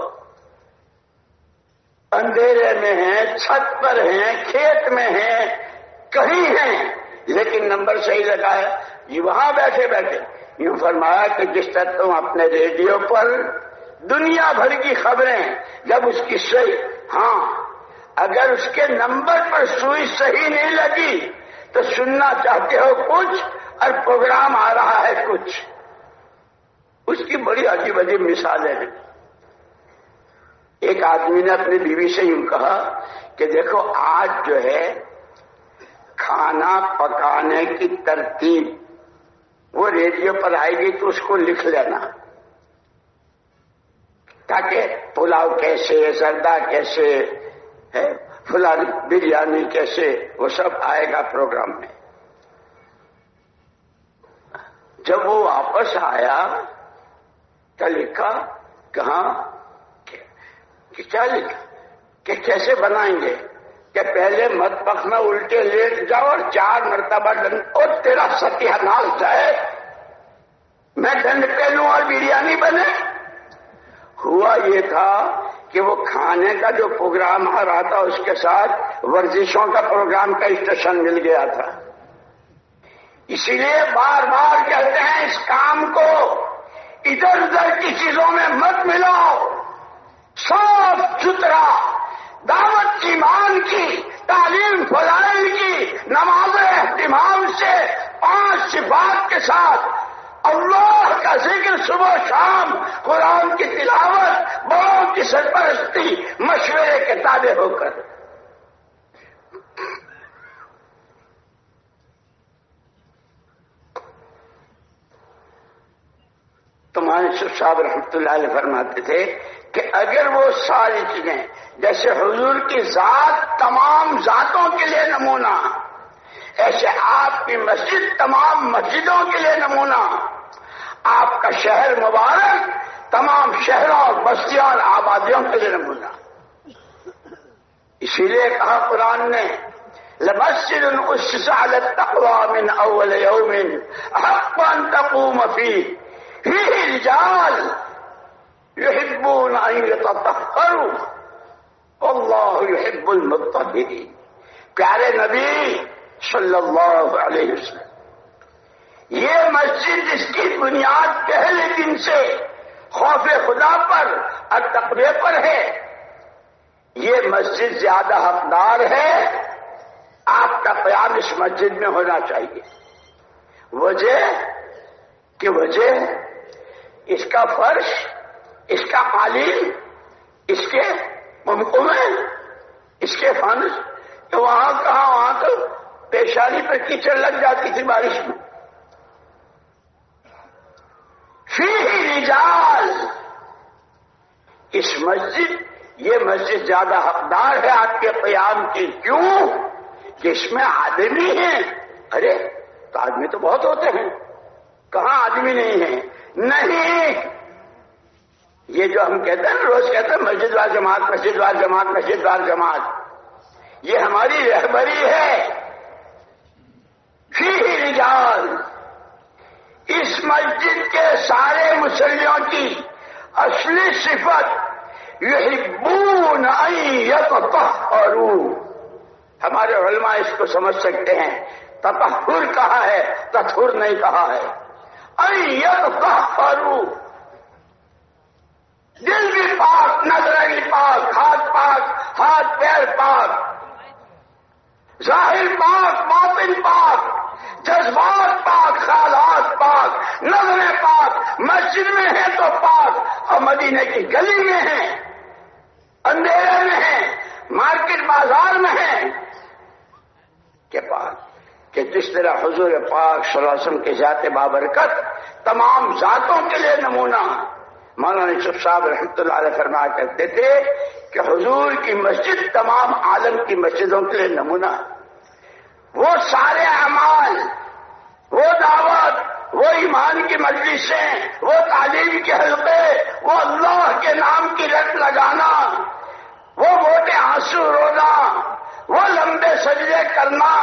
[SPEAKER 1] اندھیرے میں ہیں، چھت پر ہیں، کھیت میں ہیں، کہیں ہیں، لیکن نمبر صحیح لگا ہے. یہ وہاں بیٹھے بیٹھے یوں فرمایا کہ جس طرح تم اپنے ریڈیو پر دنیا بھر کی خبریں جب اس کی صحیح اگر اس کے نمبر پر سوئی صحیح نہیں لگی تو سننا چاہتے ہو کچھ اور پروگرام آ رہا ہے کچھ. اس کی بڑی عجیب عجیب مثالیں ہیں. ایک آدمی نے اپنی بیوی سے یوں کہا کہ دیکھو آج جو ہے کھانا پکانے کی ترتیب وہ ریڈیو پر آئے گی تو اس کو لکھ لینا تاکہ پلاؤ کیسے، زردہ کیسے ہے، فلانی بریانی کیسے، وہ سب آئے گا پروگرام میں. جب وہ واپس آیا تو لکھا کہاں کہ کیا لکھا کہ کیسے بنائیں گے کہ پہلے مطبخ میں الٹے لیٹ جاؤ اور 4 مرتبہ ڈنڈ اور تیرا ستیہ نال جائے، میں ڈنڈ پہ لوں اور بریانی بنے. ہوا یہ تھا کہ وہ کھانے کا جو پروگرام آ رہا تھا اس کے ساتھ ورزشوں کا پروگرام کا اسٹیشن مل گیا تھا. اسی لیے بار بار کہتے ہیں اس کام کو ادھر ادھر کی چیزوں میں مت ملاؤ، صاف ستھرا دعوت ایمان کی، تعلیم فضائل کی، نماز اہتمام سے 5 صفات کے ساتھ اللہ کا ذکر صبح و شام، قرآن کی تلاوت، بڑوں کی سرپرستی، مشورے کے تابع ہو کر۔ تمہارے شیخ صاحب رحمۃ اللہ علیہ فرماتے تھے کہ اگر وہ ساری چیزیں جیسے حضور کی ذات تمام ذاتوں کے لیے نمونہ، ایسے آپ کی مسجد تمام مسجدوں کے لیے نمونہ، آپ کا شہر مبارک تمام شہروں اور بستیوں اور آبادیوں کے لیے نمونہ۔ اسی لیے کہا قرآن نے لمسجد اسس علی التقوى من اول یوم احق ان تقوم فیہ فیہ رجال یحبون ان یتطہروا واللہ یحب المطہرین۔ پیارے نبی صلی اللہ علیہ وسلم، یہ مسجد جس کی بنیاد پہلے دن سے خوف خدا پر اور تقوی پر ہے، یہ مسجد زیادہ حقدار ہے آپ کا قیام اس مسجد میں ہونا چاہیے۔ وجہ اس کا فرش، اس کا قالین، اس کے ممکمے، اس کے فنس، تو وہاں کہاں، وہاں تو پیشانی پر کیچڑ لگ جاتی تھی بارش میں۔ فیہ رجال، اس مسجد، یہ مسجد زیادہ حقدار ہے آپ کے قیام کی۔ کیوں؟ کہ اس میں آدمی ہیں۔ ارے تو آدمی تو بہت ہوتے ہیں، کہاں آدمی نہیں ہے؟ نہیں، یہ جو ہم کہتے ہیں روز کہتے ہیں مسجد وال جماعت، مسجد وال جماعت، مسجد وال جماعت، یہ ہماری رہبری ہے۔ فیہ رجال، اس مسجد کے سارے مصلیوں کی اصلی صفت یحبون ان یتطہروا۔ ہمارے علماء اس کو سمجھ سکتے ہیں، تطہر کہا ہے، تطہر نہیں کہا ہے۔ ان یتطہروا، دل بھی پاک، نظر بھی پاک، ہاتھ پیر پاک، ظاہر پاک، باطن پاک، جذبات پاک، خیالات پاک، نظریں پاک، مسجد میں ہیں تو پاک، اور مدینے کی گلی میں ہیں، اندھیرے میں ہیں، مارکیٹ بازار میں ہیں کہ پاک، کہ جس طرح حضور پاک صلی اللہ علیہ وسلم کی ذات بابرکت تمام ذاتوں کے لیے نمونہ۔ مولانا یوسف صاحب رحمۃ اللہ علیہ فرمایا کرتے تھے کہ حضور کی مسجد تمام عالم کی مسجدوں کے لیے نمونہ۔ وہ سارے اعمال، وہ دعوت، وہ ایمان کی مجلسیں، وہ تعلیم کے حلقے، وہ اللہ کے نام کی رٹ لگانا، وہ موٹے آنسو رونا، وہ لمبے سجدے کرنا،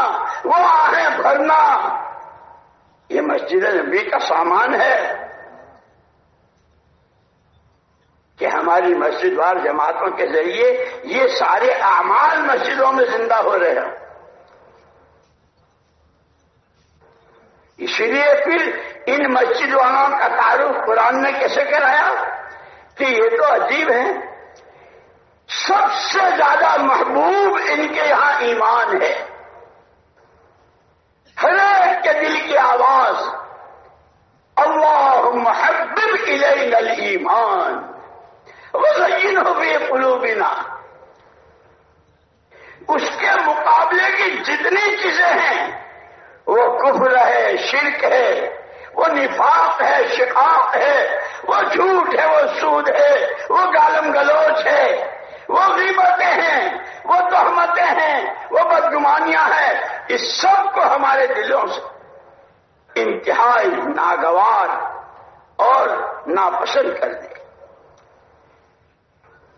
[SPEAKER 1] وہ آہیں بھرنا، یہ مسجد نبی کا سامان ہے کہ ہماری مسجد وار جماعتوں کے ذریعے یہ سارے اعمال مسجدوں میں زندہ ہو رہے ہیں۔ اسی لیے پھر ان مسجد والوں کا تعارف قرآن نے کیسے کرایا کہ یہ تو عجیب ہیں، سب سے زیادہ محبوب ان کے یہاں ایمان ہے۔ ہر ایک کے دل کی آواز اللہم حبب الینا الایمان وزینہ فی قلوبنا، اس کے مقابلے کی جتنی چیزیں ہیں وہ کفر ہے، شرک ہے، وہ نفاق ہے، شقاق ہے، وہ جھوٹ ہے، وہ سود ہے، وہ گالم گلوچ ہے، وہ غیبتیں ہیں، وہ تہمتیں ہیں، وہ بدگمانیاں ہیں، اس سب کو ہمارے دلوں سے انتہائی ناگوار اور ناپسند کر دے۔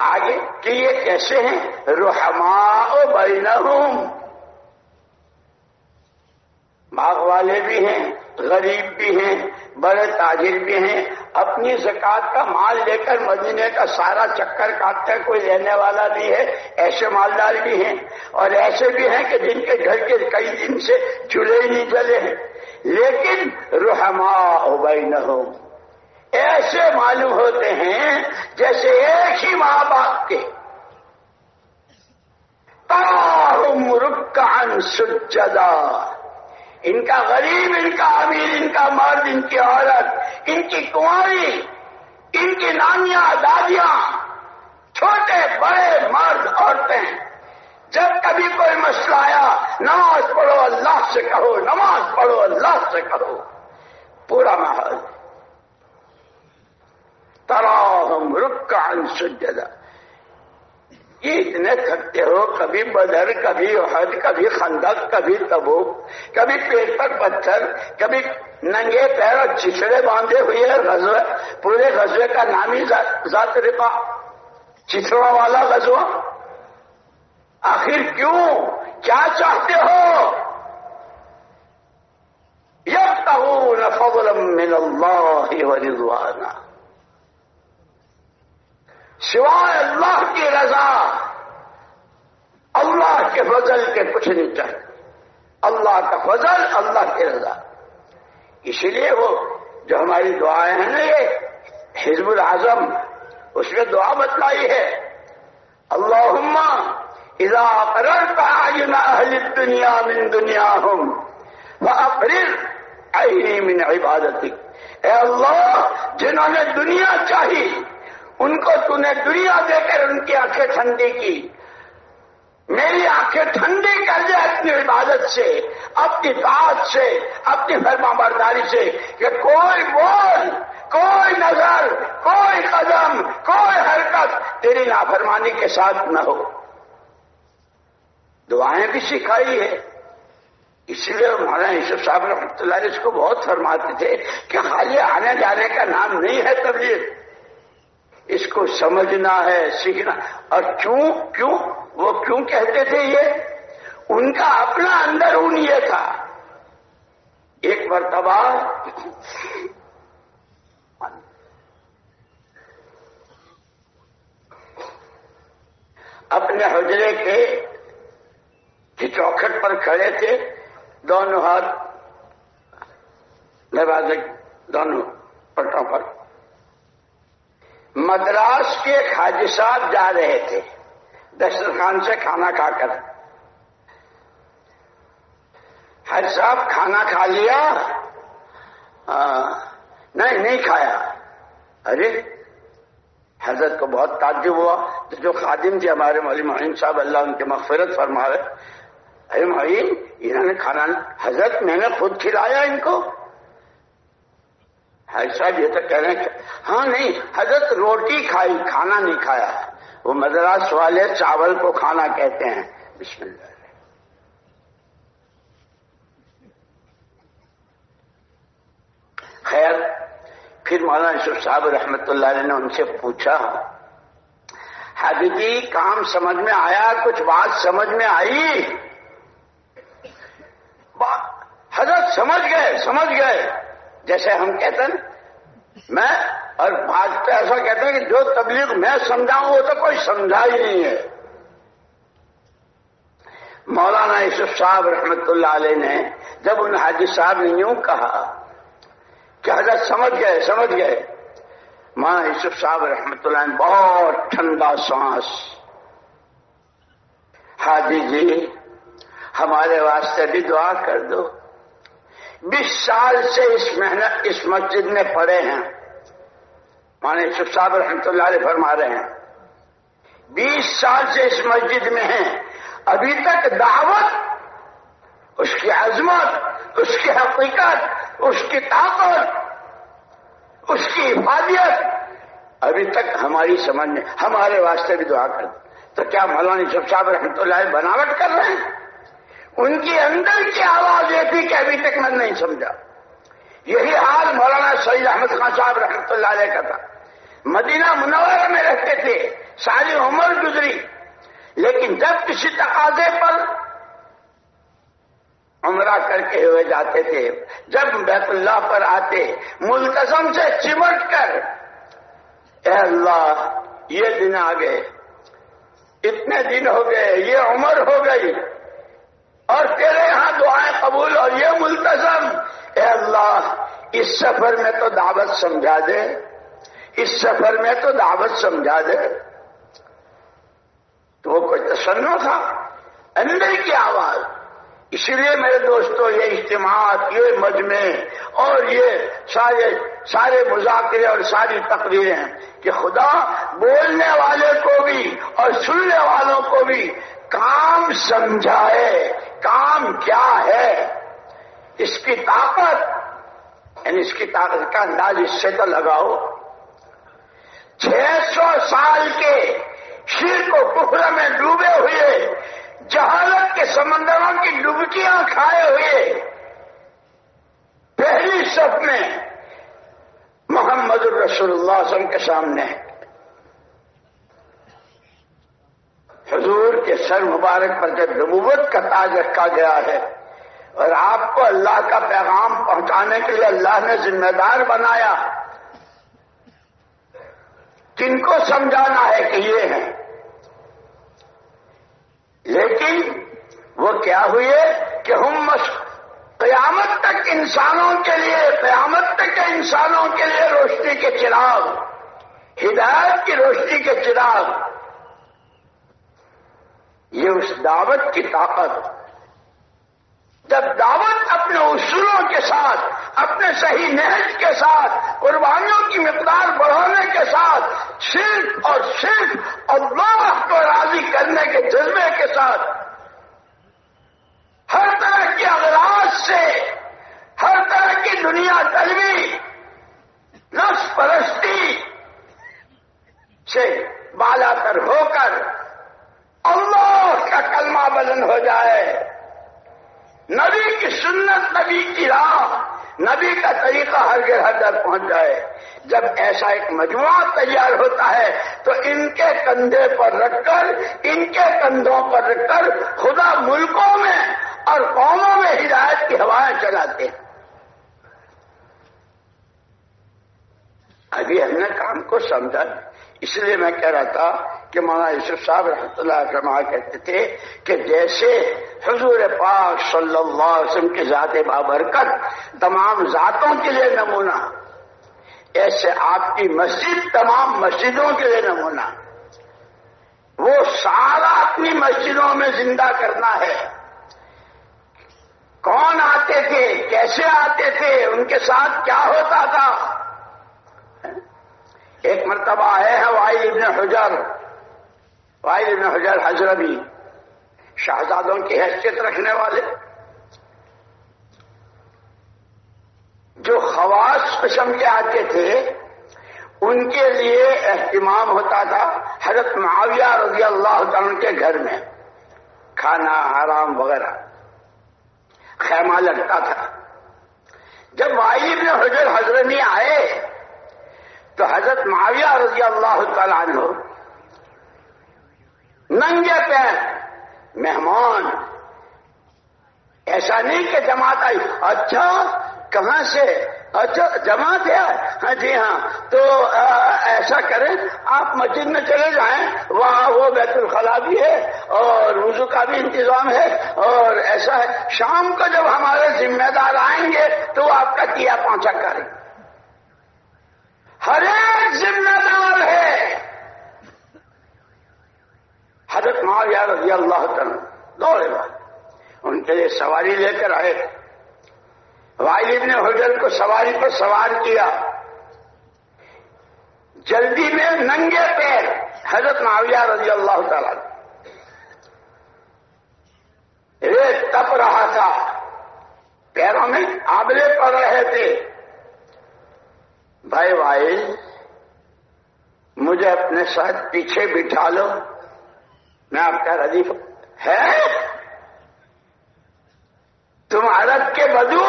[SPEAKER 1] آگے کہ یہ کیسے ہیں؟ رحماء بینہم، باغ والے بھی ہیں، غریب بھی ہیں، بڑے تاجر بھی ہیں، اپنی زکوٰۃ کا مال لے کر مدینے کا سارا چکر کاٹ کر کوئی لینے والا نہیں ہے، ایسے مالدار بھی ہیں، اور ایسے بھی ہیں کہ جن کے گھر کے کئی دن سے چولہے ہی نہیں جلے ہیں، لیکن رحماء بینہم، ایسے معلوم ہوتے ہیں جیسے ایک ہی ماں باپ کے تراہم رکعا سجدا، ان کا غریب، ان کا امیر، ان کا مرد، ان کی عورت، ان کی کنواری، ان کی نانیاں، دادیاں، چھوٹے بڑے مرد، عورتیں، جب کبھی کوئی مسئلہ آیا، نماز پڑھو اللہ سے کہو، نماز پڑھو اللہ سے کہو، پورا ماحول تراہم رکعا سجدا۔ یہ اتنے تھکتے ہو، کبھی بدر، کبھی احد، کبھی خندق، کبھی تبوک، کبھی پیٹ پر پتھر، کبھی ننگے پیر اور چچڑے باندھے ہوئے غزوہ، پورے غزوے کا نام ہی ذات رقاع، چچڑوں والا غزوہ۔ آخر کیوں؟ کیا چاہتے ہو؟ یبتغون فضلا من اللہ ورضوانا، سوائے اللہ کی رضا، اللہ کے فضل کے کچھ نہیں چاہتے، اللہ کا فضل، اللہ کی رضا۔ اسی لیے وہ جو ہماری دعائیں ہیں نا، یہ حزب العظم، اس میں دعا بتلائی ہے، اللہم اذا اقررت اعین اہل الدنیا من دنیاہم فاقرر عینی من عبادتک۔ اے اللہ، جنہوں نے دنیا چاہی ان کو تو نے دنیا دے کر ان کی آنکھیں ٹھنڈی کی، میری آنکھیں ٹھنڈی کر دے اپنی عبادت سے، اپنی طاعت سے، اپنی فرما برداری سے، کہ کوئی بول، کوئی نظر، کوئی قدم، کوئی حرکت تیری نافرمانی کے ساتھ نہ ہو۔ دعائیں بھی سکھائی ہے، اس لیے مولانا یوسف صاحب رحمۃ اللہ علیہ اس کو بہت فرماتے تھے کہ خالی آنے جانے کا نام نہیں ہے تبلیغ، اس کو سمجھنا ہے، سیکھنا۔ اور کیوں وہ کیوں کہتے تھے یہ؟ ان کا اپنا اندرون یہ تھا۔ ایک مرتبہ اپنے حجرے کی چوکھٹ پر کھڑے تھے، دونوں ہاتھ دروازے دونوں پٹوں پر، مدراس کے ایک حاجی صاحب جا رہے تھے دسترخوان سے کھانا کھا کر۔ حاجی صاحب کھانا کھا لیا؟ نہیں کھایا۔ ارے حضرت کو بہت تعجب ہوا، تو جو خادم تھے ہمارے مولوی معین صاحب، اللہ ان کی مغفرت فرمائے، ارے معین انہوں نے کھانا، حضرت میں نے خود کھلایا ان کو۔ حاجی صاحب یہ تو کہہ رہے ہیں ہاں نہیں حضرت روٹی کھائی، کھانا نہیں کھایا۔ وہ مدراس والے چاول کو کھانا کہتے ہیں۔ بسم اللہ۔ خیر، پھر مولانا یوسف صاحب رحمۃ اللہ علیہ نے ان سے پوچھا، حبیبی کام سمجھ میں آیا؟ کچھ بات سمجھ میں آئی؟ حضرت سمجھ گئے، جیسے ہم کہتے ہیں میں، اور بات پہ ایسا کہتے ہیں کہ جو تبلیغ میں سمجھاؤں وہ تو کوئی سمجھا ہی نہیں ہے۔ مولانا یوسف صاحب رحمۃ اللہ علیہ نے جب ان حاجی صاحب نے یوں کہا کہ حضرت سمجھ گئے، مولانا یوسف صاحب رحمۃ اللہ نے بہت ٹھنڈا سانس، حاجی جی ہمارے واسطے بھی دعا کر دو، 20 سال سے اس مسجد میں پڑے ہیں۔ مولانا یوسف صاحب رحمۃ اللہ علیہ فرما رہے ہیں 20 سال سے اس مسجد میں ہیں، ابھی تک دعوت، اس کی عظمت، اس کی حقیقت، اس کی طاقت، اس کی حفاظت ابھی تک ہماری سمجھ میں، ہمارے واسطے بھی دعا کر دو۔ تو کیا مولانا یوسف صاحب رحمۃ اللہ علیہ بناوٹ کر رہے ہیں؟ ان کی اندر کی آواز یہ تھی کہ ابھی تک میں نہیں سمجھا۔ یہی حال مولانا سید احمد خان صاحب رحمۃ اللہ علیہ کا تھا۔ مدینہ منورہ میں رہتے تھے، ساری عمر گزری، لیکن جب کسی تقاضے پر عمرہ کر کے ہوئے جاتے تھے، جب بیت اللہ پر آتے، ملتزم سے چمٹ کر، اے اللہ یہ دن آ گئے، اتنے دن ہو گئے، یہ عمر ہو گئی، اور تیرے یہاں دعائیں قبول، اور یہ ملتزم، اے اللہ اس سفر میں تو دعوت سمجھا دے، اس سفر میں تو دعوت سمجھا دے۔ تو وہ کوئی تصنع تھا؟ اندر کی آواز. اسی لیے میرے دوستو یہ اجتماعات، یہ مجمع اور یہ سارے مذاکرے اور ساری تقریریں کہ خدا بولنے والے کو بھی اور سننے والوں کو بھی کام سمجھائے. کام کیا ہے، اس کی طاقت، یعنی اس کی طاقت کا انداز اس سے تو لگاؤ. 600 سال کے شرک و کفر میں ڈوبے ہوئے، جہالت کے سمندروں کی ڈبکیاں کھائے ہوئے، پہلی صف میں محمد الرسول اللہ صلی اللہ علیہ وسلم کے سامنے حضور کے سر مبارک پر جب نبوت کا تاج رکھا گیا ہے اور آپ کو اللہ کا پیغام پہنچانے کے لیے اللہ نے ذمہ دار بنایا، کن کو سمجھانا ہے کہ یہ ہیں. لیکن وہ کیا ہوئے کہ ہم قیامت تک انسانوں کے لیے، قیامت تک انسانوں کے لیے روشنی کے چراغ، ہدایت کی روشنی کے چراغ. یہ اس دعوت کی طاقت. جب دعوت اپنے اصولوں کے ساتھ، اپنے صحیح نہج کے ساتھ، قربانیوں کی مقدار بڑھانے کے ساتھ، صرف اور صرف اللہ کو راضی کرنے کے جذبے کے ساتھ، ہر طرح کی اغراض سے، ہر طرح کی دنیا طلبی، نفس پرستی سے بالا تر ہو کر اللہ کا کلمہ بلند ہو جائے، نبی کی سنت، نبی کی راہ، نبی کا طریقہ ہر جگہ در پہنچ جائے. جب ایسا ایک مجموعہ تیار ہوتا ہے تو ان کے کندھے پر رکھ کر، ان کے کندھوں پر رکھ کر خدا ملکوں میں اور قوموں میں ہدایت کی ہوائیں چلاتے ہیں. ابھی ہم نے کام کو سمجھا. اس لیے میں کہہ رہا تھا کہ مولانا یوسف صاحب رحمۃ اللہ فرمایا کرتے تھے کہ جیسے حضور پاک صلی اللہ علیہ وسلم کی ذات بابرکت تمام ذاتوں کے لیے نمونہ، ایسے آپ کی مسجد تمام مسجدوں کے لیے نمونہ. وہ سارا اپنی مسجدوں میں زندہ کرنا ہے. کون آتے تھے، کیسے آتے تھے، ان کے ساتھ کیا ہوتا تھا. ایک مرتبہ آئے ہیں وائل ابن حجر حضرمی، شہزادوں کی حیثیت رکھنے والے، جو خواص قسم کے آتے تھے ان کے لیے اہتمام ہوتا تھا حضرت معاویہ رضی اللہ تعالیٰ کے گھر میں، کھانا آرام وغیرہ، خیمہ لگتا تھا. جب وائل ابن حجر حضرمی آئے تو حضرت معاویہ رضی اللہ تعالیٰ عنہ ننگے پیر، مہمان، ایسا نہیں کہ جماعت آئی. اچھا کہاں سے؟ اچھا جماعت ہے؟ ہاں جی ہاں. تو ایسا کریں آپ مسجد میں چلے جائیں، وہاں وہ بیت الخلا بھی ہے اور وضو کا بھی انتظام ہے، اور ایسا ہے شام کو جب ہمارے ذمہ دار آئیں گے تو وہ آپ کا کیا پہنچا کریں. ہر ایک ذمہ دار ہے. حضرت معاویہ رضی اللہ تعالیٰ دوڑے بعد ان کے لیے سواری لے کر آئے. وائل ابن حجر کو سواری پر سوار کیا. جلدی میں ننگے پیر حضرت معاویہ رضی اللہ تعالیٰ، ریت تپ رہا تھا، پیروں میں آبلے پڑ رہے تھے. بھائی وائل مجھے اپنے ساتھ پیچھے بٹھا لو، میں آپ کا ردیف ہے. تم عرب کے بدو،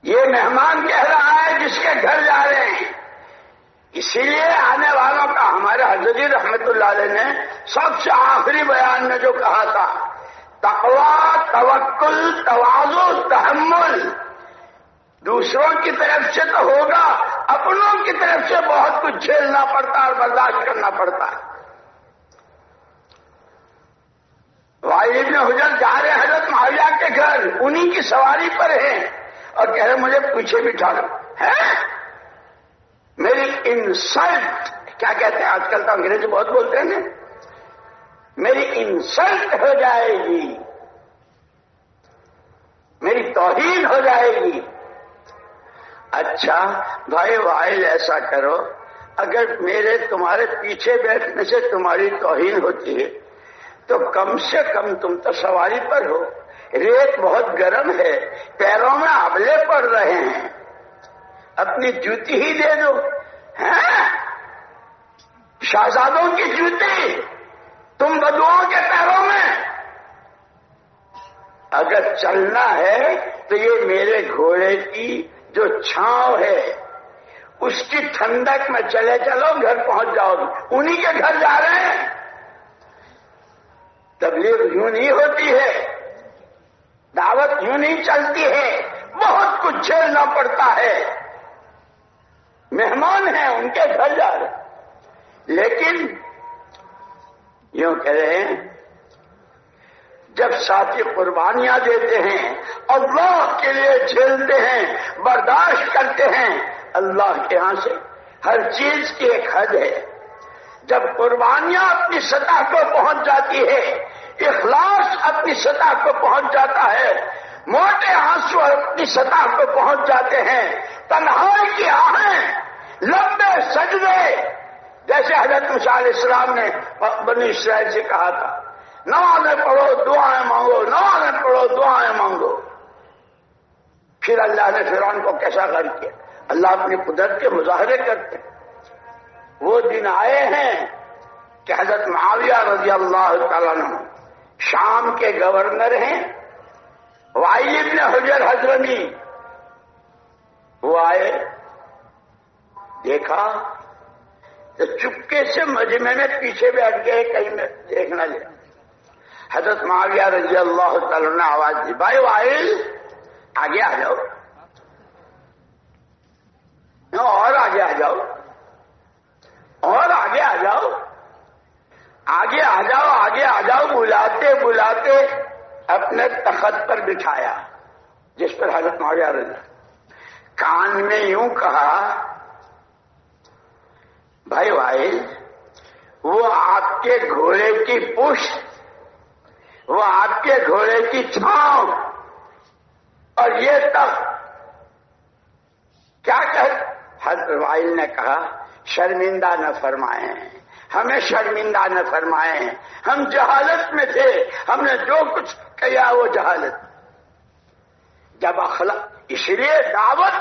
[SPEAKER 1] یہ مہمان کہہ رہا ہے جس کے گھر جا رہے ہیں. اسی لیے آنے والوں کا ہمارے حضرت رحمت اللہ علیہ نے سب سے آخری بیان میں جو کہا تھا، تقوی، توکل، تواضع، تحمل. دوسروں کی طرف سے تو ہوگا، اپنوں کی طرف سے بہت کچھ جھیلنا پڑتا اور برداشت کرنا پڑتا ہے. وائل ابن حجر جا رہے حضرت معاویہ کے گھر، انہی کی سواری پر ہیں اور کہہ رہے مجھے پیچھے بٹھا لو. ہے میری انسلٹ، کیا کہتے ہیں آج کل تو انگریزی بہت بولتے ہیں، میری انسلٹ ہو جائے گی، میری توہین ہو جائے گی۔ اچھا بھائی وائل ایسا کرو، اگر میرے تمہارے پیچھے بیٹھنے سے تمہاری توہین ہوتی ہے تو کم سے کم تم تو سواری پر ہو، ریت بہت گرم ہے، پیروں میں آبلے پڑ رہے ہیں، اپنی جوتی ہی دے دو۔ ہیں شہزادوں کی جوتی تم بدوؤں کے پیروں میں؟ اگر چلنا ہے تو یہ میرے گھوڑے کی جو چھاؤں ہے اس کی ٹھنڈک میں چلے چلو، گھر پہنچ جاؤ گے۔ انہی کے گھر جا رہے ہیں۔ تبلیغ یوں نہیں ہوتی ہے، دعوت یوں نہیں چلتی ہے، بہت کچھ جھیلنا پڑتا ہے۔ مہمان ہیں، ان کے گھر جا رہے ہیں، لیکن یوں کہہ رہے ہیں جب ساتھی قربانیاں دیتے ہیں، اللہ کے لیے جھیلتے ہیں، برداشت کرتے ہیں، اللہ کے ہاں سے ہر چیز کی ایک حد ہے۔ جب قربانیاں اپنی سطح کو پہنچ جاتی ہے، اخلاص اپنی سطح کو پہنچ جاتا ہے، موٹے آنسو اپنی سطح کو پہنچ جاتے ہیں، تنہائی کی آہیں، لمبے سجدے، جیسے حضرت موسیٰ علیہ السلام نے بنی اسرائیل سے کہا تھا، نمازیں پڑھو دعائیں مانگو، نمازیں پڑھو دعائیں مانگو۔ پھر اللہ نے فرعون کو کیسا غرق کیا؟ اللہ اپنی قدرت کے مظاہرے کرتے ہیں۔ وہ دن آئے ہیں کہ حضرت معاویہ رضی اللہ تعالیٰ عنہ شام کے گورنر ہیں، وائل ابن حجر حضرمی، وہ آئے، دیکھا تو چپکے سے مجمع میں پیچھے بیٹھ گئے، کہیں میں دیکھ نہ لیا۔ حضرت معاویہ رضی اللہ تعالیٰ نے آواز دی، بھائی وائل آگے آ جاؤ، اور آگے آ جاؤ، اور آگے آ جاؤ، آگے آ جاؤ، آگے آ جاؤ، بلاتے بلاتے اپنے تخت پر بٹھایا جس پر حضرت معاویہ رضی، کان میں یوں کہا، بھائی وائل وہ آپ کے گھوڑے کی پشت، وہ آپ کے گھوڑے کی چھاؤں اور یہ تخت کیا کہ حضرت وائل نے کہا شرمندہ نہ فرمائیں، ہمیں شرمندہ نہ فرمائیں، ہم جہالت میں تھے، ہم نے جو کچھ کیا وہ جہالت۔ جب اس لیے دعوت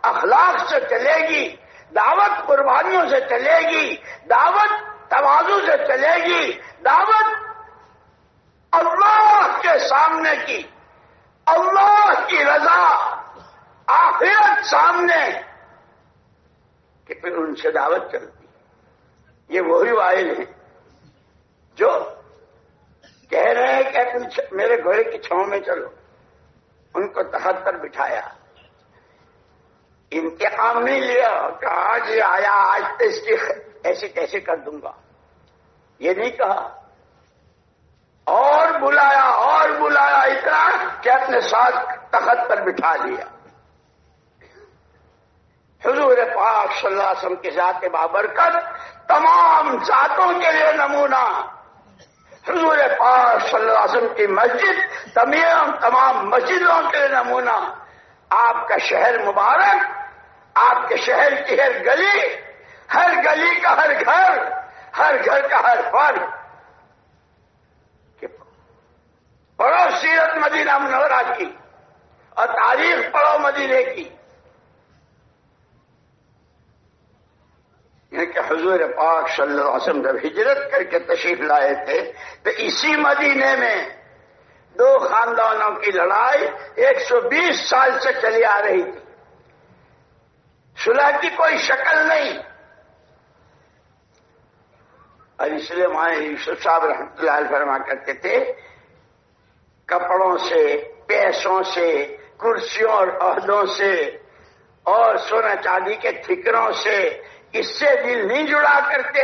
[SPEAKER 1] اخلاق سے چلے گی، دعوت قربانیوں سے چلے گی، دعوت تواضع سے چلے گی، دعوت اللہ کے سامنے کی، اللہ کی رضا، آخرت سامنے، کہ پھر ان سے دعوت چلتی۔ یہ وہی وائل ہیں جو کہہ رہے ہیں کہ میرے گھوڑے کی چھاؤں میں چلو، ان کو تخت پر بٹھایا، انتقام نہیں لیا کہ آج یہ آیا آج تو اس کی ایسے کیسے کر دوں گا، یہ نہیں کہا، اور بلایا اتنا کہ اپنے ساتھ تخت پر بٹھا لیا۔ حضور پاک صلی اللہ علیہ وسلم کی ذات بابرکت تمام ذاتوں کے لیے نمونہ، حضور پاک صلی اللہ علیہ وسلم کی مسجد تمام مسجدوں کے لیے نمونہ، آپ کا شہر مبارک، آپ کے شہر کی ہر گلی کا ہر گھر کا ہر فرد، پڑھو سیرت مدینہ منورہ کی اور تاریخ پڑھو مدینے کی، کہ حضور پاک صلی اللہ علیہ وسلم جب ہجرت کر کے تشریف لائے تھے تو اسی مدینے میں دو خاندانوں کی لڑائی 120 سال سے چلی آ رہی تھی، صلح کی کوئی شکل نہیں، اور اس لیے وہاں یوسف صاحب رحمۃ اللہ علیہ فرما کرتے تھے کپڑوں سے، پیسوں سے، کرسیوں اور عہدوں سے اور سونا چاندی کے ٹھکروں سے اس سے دل نہیں جڑا کرتے،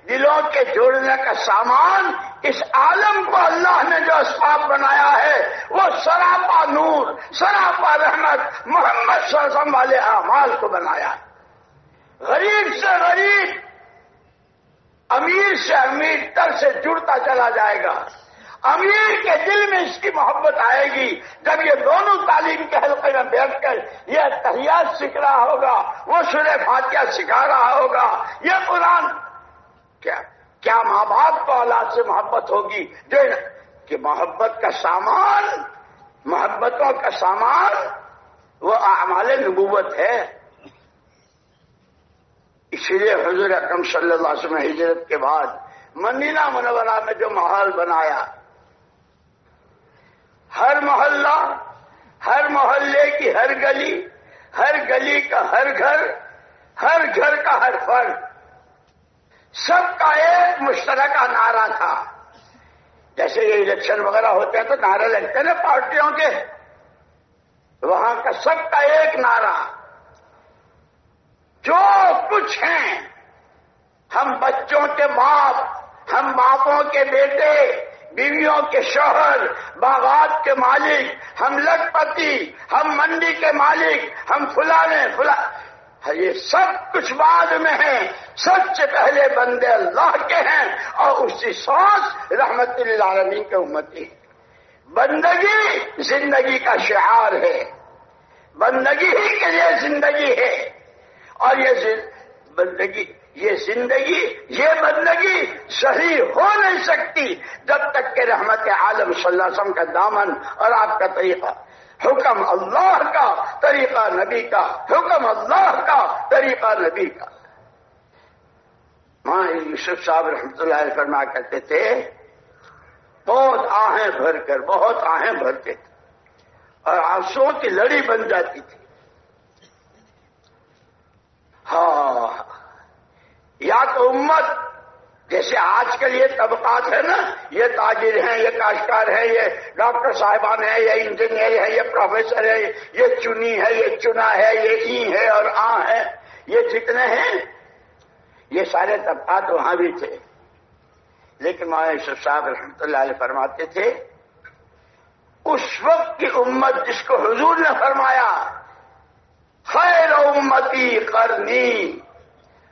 [SPEAKER 1] دلوں کے جوڑنے کا سامان اس عالم کو اللہ نے جو اسباب بنایا ہے وہ سراپا نور، سراپا رحمت محمد صلی اللہ علیہ وسلم والے اعمال کو بنایا ہے۔ غریب سے غریب امیر سے امیر تر سے جڑتا چلا جائے گا. امیر کے دل میں اس کی محبت آئے گی جب یہ دونوں تعلیم کے حلقے میں بیٹھ کر یہ تحیات سیکھ رہا ہوگا، وہ سورہ فاتحہ سکھا رہا ہوگا، یہ قرآن. کیا ماں باپ کو اولاد سے محبت ہوگی جو کہ محبت کا سامان، محبتوں کا سامان وہ اعمال نبوت ہے. اسی لیے حضور اکرم صلی اللہ علیہ وسلم نے ہجرت کے بعد مدینہ منورہ میں جو ماحول بنایا، ہر محلہ، ہر محلے کی ہر گلی، ہر گلی کا ہر گھر، ہر گھر کا ہر فرد، سب کا ایک مشترکہ نعرہ تھا. جیسے یہ الیکشن وغیرہ ہوتے ہیں تو نعرے لگتے ہیں نا پارٹیوں کے، وہاں کا سب کا ایک نعرہ، جو کچھ ہیں، ہم بچوں کے باپ، ہم باپوں کے بیٹے، بیویوں کے شوہر، باغات کے مالک، ہم لکھپتی، ہم منڈی کے مالک، ہم فلانے یہ سب کچھ بعد میں ہیں. سب سے پہلے بندے اللہ کے ہیں اور اسی سانس رحمت للعالمین کے امتی. بندگی زندگی کا شعار ہے، بندگی ہی کے لیے زندگی ہے. اور یہ بندگی صحیح ہو نہیں سکتی جب تک کہ رحمت عالم صلی اللہ علیہ وسلم کا دامن اور آپ کا طریقہ، حکم اللہ کا، طریقہ نبی کا، حکم اللہ کا، طریقہ نبی کا. ماں یوسف صاحب رحمۃ اللہ علیہ فرمایا کرتے تھے، بہت آہیں بھر کر، بہت آہیں بھرتے تھے اور آنسوؤں کی لڑی بن جاتی تھی. ہاں، یا تو امت جیسے آج کل یہ طبقات ہے نا، یہ تاجر ہیں، یہ کاشتکار ہیں، یہ ڈاکٹر صاحبان ہیں، یہ انجینئر ہے، یہ پروفیسر ہے، یہ چنی ہے، یہ چنا ہے، یہ ای ہے اور آ ہے، یہ جتنے ہیں یہ سارے طبقات وہاں بھی تھے. لیکن مولانا یوسف صاحب رحمۃ اللہ علیہ فرماتے تھے، اس وقت کی امت جس کو حضور نے فرمایا خیر امتی قرنی،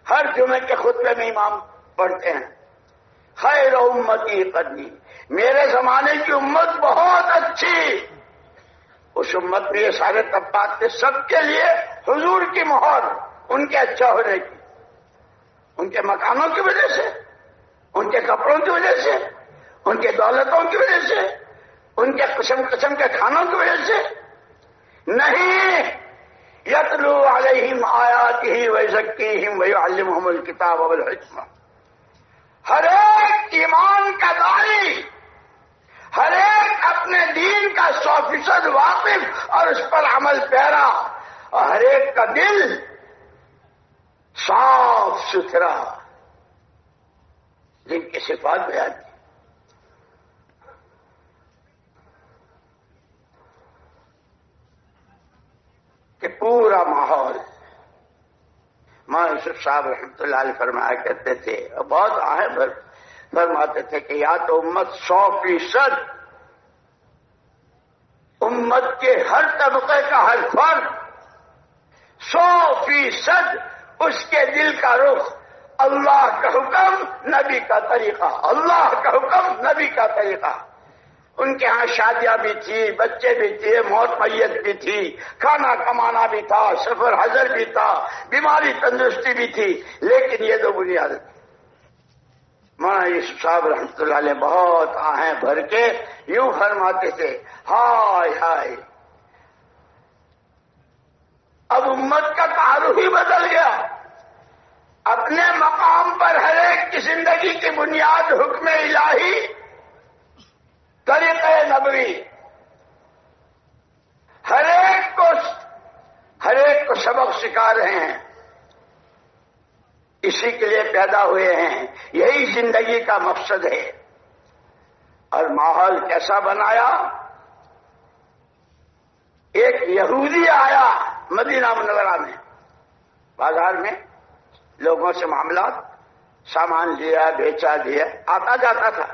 [SPEAKER 1] ہر جمعے کے خطبے میں امام پڑھتے ہیں، خیر امتی قرنی، میرے زمانے کی امت بہت اچھی. اس امت میں یہ سارے طبقات کے سب کے لیے حضور کی مہر ان کے اچھا ہونے کی، ان کے مکانوں کی وجہ سے، ان کے کپڑوں کی وجہ سے، ان کے دولتوں کی وجہ سے، ان کے قسم قسم کے کھانوں کی وجہ سے نہیں. یتلو علیہم آیاتہ ویزکیہم ویعلمہم الکتاب والحکمہ. ہر ایک ایمان کا داعی، ہر ایک اپنے دین کا 100% واقف اور اس پر عمل پیرا، اور ہر ایک کا دل صاف ستھرا، جن کی صفات بیان کی. کہ پورا ماحول. ماں یوسف صاحب رحمۃ اللہ علیہ فرمایا کرتے تھے اور بہت آہیں بھر فرماتے تھے کہ یا تو امت 100% امت کے ہر طبقے کا ہر فرد 100% اس کے دل کا رخ اللہ کا حکم، نبی کا طریقہ، اللہ کا حکم، نبی کا طریقہ. ان کے ہاں شادیاں بھی تھی، بچے بھی تھے، موت میت بھی تھی، کھانا کمانا بھی تھا، سفر حضر بھی تھا، بیماری تندرستی بھی تھی، لیکن یہ دو بنیاد تھی. مولانا یوسف صاحب رحمۃ اللہ علیہ بہت آہیں بھر کے یوں فرماتے تھے، ہائے ہائے اب امت کا تعارف ہی بدل گیا. اپنے مقام پر ہر ایک کی زندگی کی بنیاد حکم الہی، طریقہ نبوی، ہر ایک کو سبق سکھا رہے ہیں. اسی کے لیے پیدا ہوئے ہیں، یہی زندگی کا مقصد ہے. اور ماحول کیسا بنایا؟ ایک یہودی آیا مدینہ منورہ میں، بازار میں لوگوں سے معاملات، سامان لیا بیچا دیا، آتا جاتا تھا.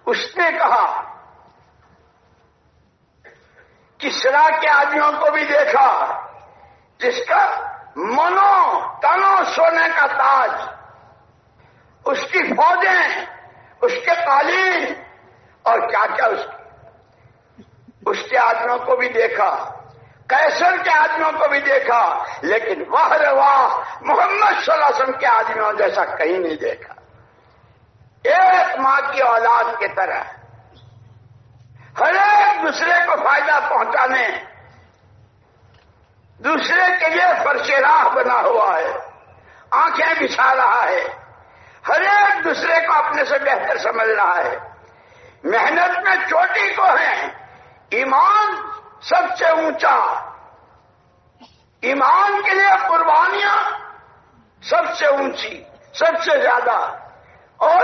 [SPEAKER 1] اس نے کہا، کسرا کے آدمیوں کو بھی دیکھا جس کا تنو سونے کا تاج اس کی فوجیں، اس کے قالین اور کیا کیا اس کے آدمیوں کو بھی دیکھا، قیصر کے آدمیوں کو بھی دیکھا، لیکن واہ رے واہ محمد صلی اللہ علیہ وسلم کے آدمیوں جیسا کہیں نہیں دیکھا. ایک ماں کی اولاد کی طرح ہر ایک دوسرے کو فائدہ پہنچانے، دوسرے کے لیے فرش راہ بنا ہوا ہے، آنکھیں بچھا رہا ہے، ہر ایک دوسرے کو اپنے سے بہتر سمجھ رہا ہے. محنت میں چوٹی کو ہے، ایمان سب سے اونچا، ایمان کے لیے قربانیاں سب سے اونچی، سب سے زیادہ. اور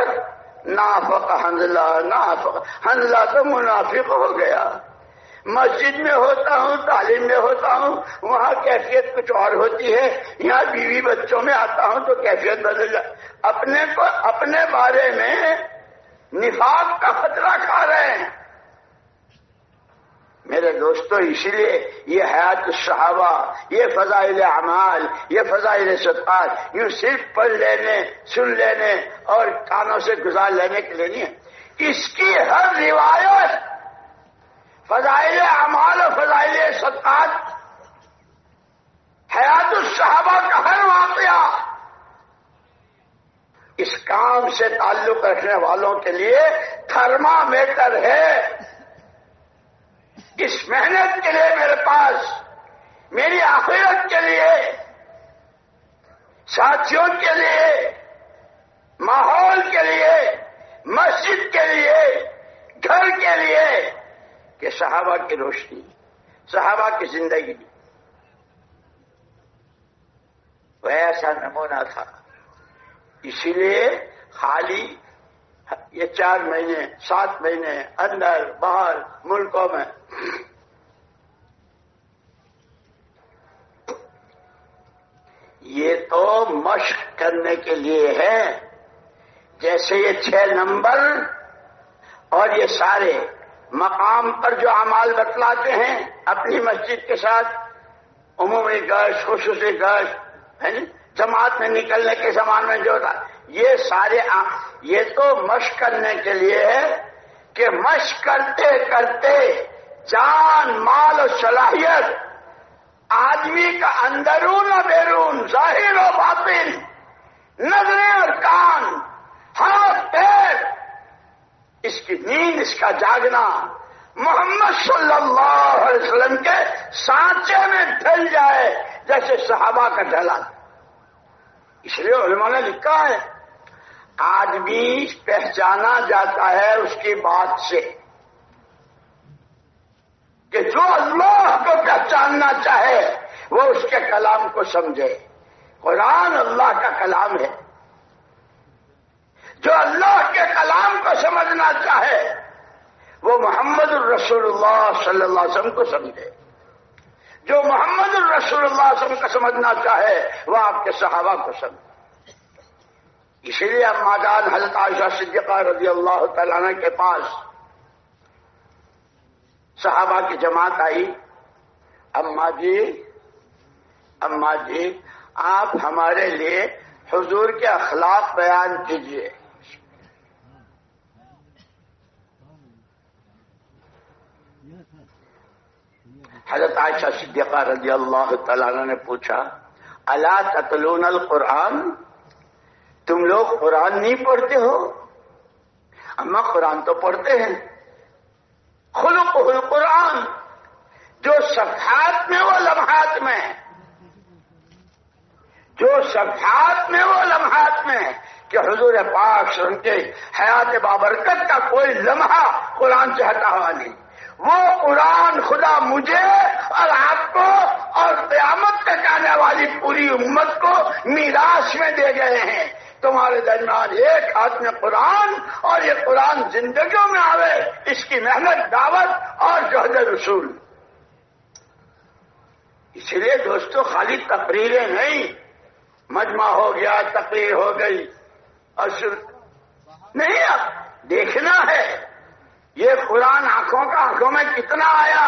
[SPEAKER 1] نافق حنظلہ تو منافق ہو گیا. مسجد میں ہوتا ہوں، تعلیم میں ہوتا ہوں، وہاں کیفیت کچھ اور ہوتی ہے، یہاں بیوی بچوں میں آتا ہوں تو کیفیت بدل جائے. اپنے کو اپنے بارے میں نفاق کا خطرہ کھا رہے ہیں. میرے دوستو، اسی لیے یہ حیات الصحابہ، یہ فضائل اعمال، یہ فضائل صدقات یوں صرف پڑھ لینے، سن لینے اور کانوں سے گزار لینے کے لیے نہیں ہے. اس کی ہر روایت، فضائل اعمال اور فضائل صدقات، حیات الصحابہ کا ہر واقعہ اس کام سے تعلق رکھنے والوں کے لیے تھرمامیٹر ہے. اس محنت کے لیے میرے پاس، میری آخرت کے لیے، ساتھیوں کے لیے، ماحول کے لیے، مسجد کے لیے، گھر کے لیے، کہ صحابہ کی روشنی، صحابہ کی زندگی وہ ایسا نمونہ تھا. اسی لیے خالی یہ 4 مہینے 7 مہینے اندر باہر ملکوں میں یہ تو مشق کرنے کے لیے ہے. جیسے یہ 6 نمبر اور یہ سارے مقام پر جو اعمال بتلاتے ہیں اپنی مسجد کے ساتھ، عمومی گشت، خصوصی گشت، جماعت میں نکلنے کے زمان میں جو تھا، یہ سارے یہ تو مشق کرنے کے لیے ہے کہ مشق کرتے کرتے جان، مال اور صلاحیت، آدمی کا اندرون و بیرون، ظاہر و باطن، نظریں اور کان، ہاتھ پیر، اس کی نیند، اس کا جاگنا محمد صلی اللہ علیہ وسلم کے سانچے میں ڈھل جائے جیسے صحابہ کا ڈھلا. اس لیے علماء نے لکھا ہے آدمی پہچانا جاتا ہے اس کی بات سے، کہ جو اللہ کو پہچاننا چاہے وہ اس کے کلام کو سمجھے. قرآن اللہ کا کلام ہے. جو اللہ کے کلام کو سمجھنا چاہے وہ محمد الرسول اللہ صلی اللہ علیہ وسلم کو سمجھے. جو محمد الرسول اللہ صلی اللہ علیہ وسلم کو سمجھنا چاہے وہ آپ کے صحابہ کو سمجھے. اسی لیے اما جان حضرت عائشہ صدیقہ رضی اللہ تعالیٰ عنہ کے پاس صحابہ کی جماعت آئی. اما جی آپ ہمارے لیے حضور کے اخلاق بیان کیجئے. حضرت عائشہ صدیقہ رضی اللہ تعالیٰ عنہ نے پوچھا الا تتلون القرآن، تم لوگ قرآن نہیں پڑھتے ہو؟ اما قرآن تو پڑھتے ہیں. خلق القرآن، جو صفحات میں وہ لمحات میں، جو صفحات میں وہ لمحات میں کہ حضور پاک صلی اللہ علیہ وسلم کے حیات بابرکت کا کوئی لمحہ قرآن سے ہٹا ہوا نہیں. وہ قرآن خدا مجھے اور آپ کو اور قیامت تک آنے والی پوری امت کو میراث میں دے گئے ہیں. تمہارے درمیان ایک ہاتھ میں قرآن اور یہ قرآن زندگیوں میں آوے، اس کی محنت، دعوت اور جہد رسول. اس لیے دوستو خالی تقریریں نہیں، مجمع ہو گیا، تقریر ہو گئی اور نہیں، اب دیکھنا ہے یہ قرآن آنکھوں میں کتنا آیا.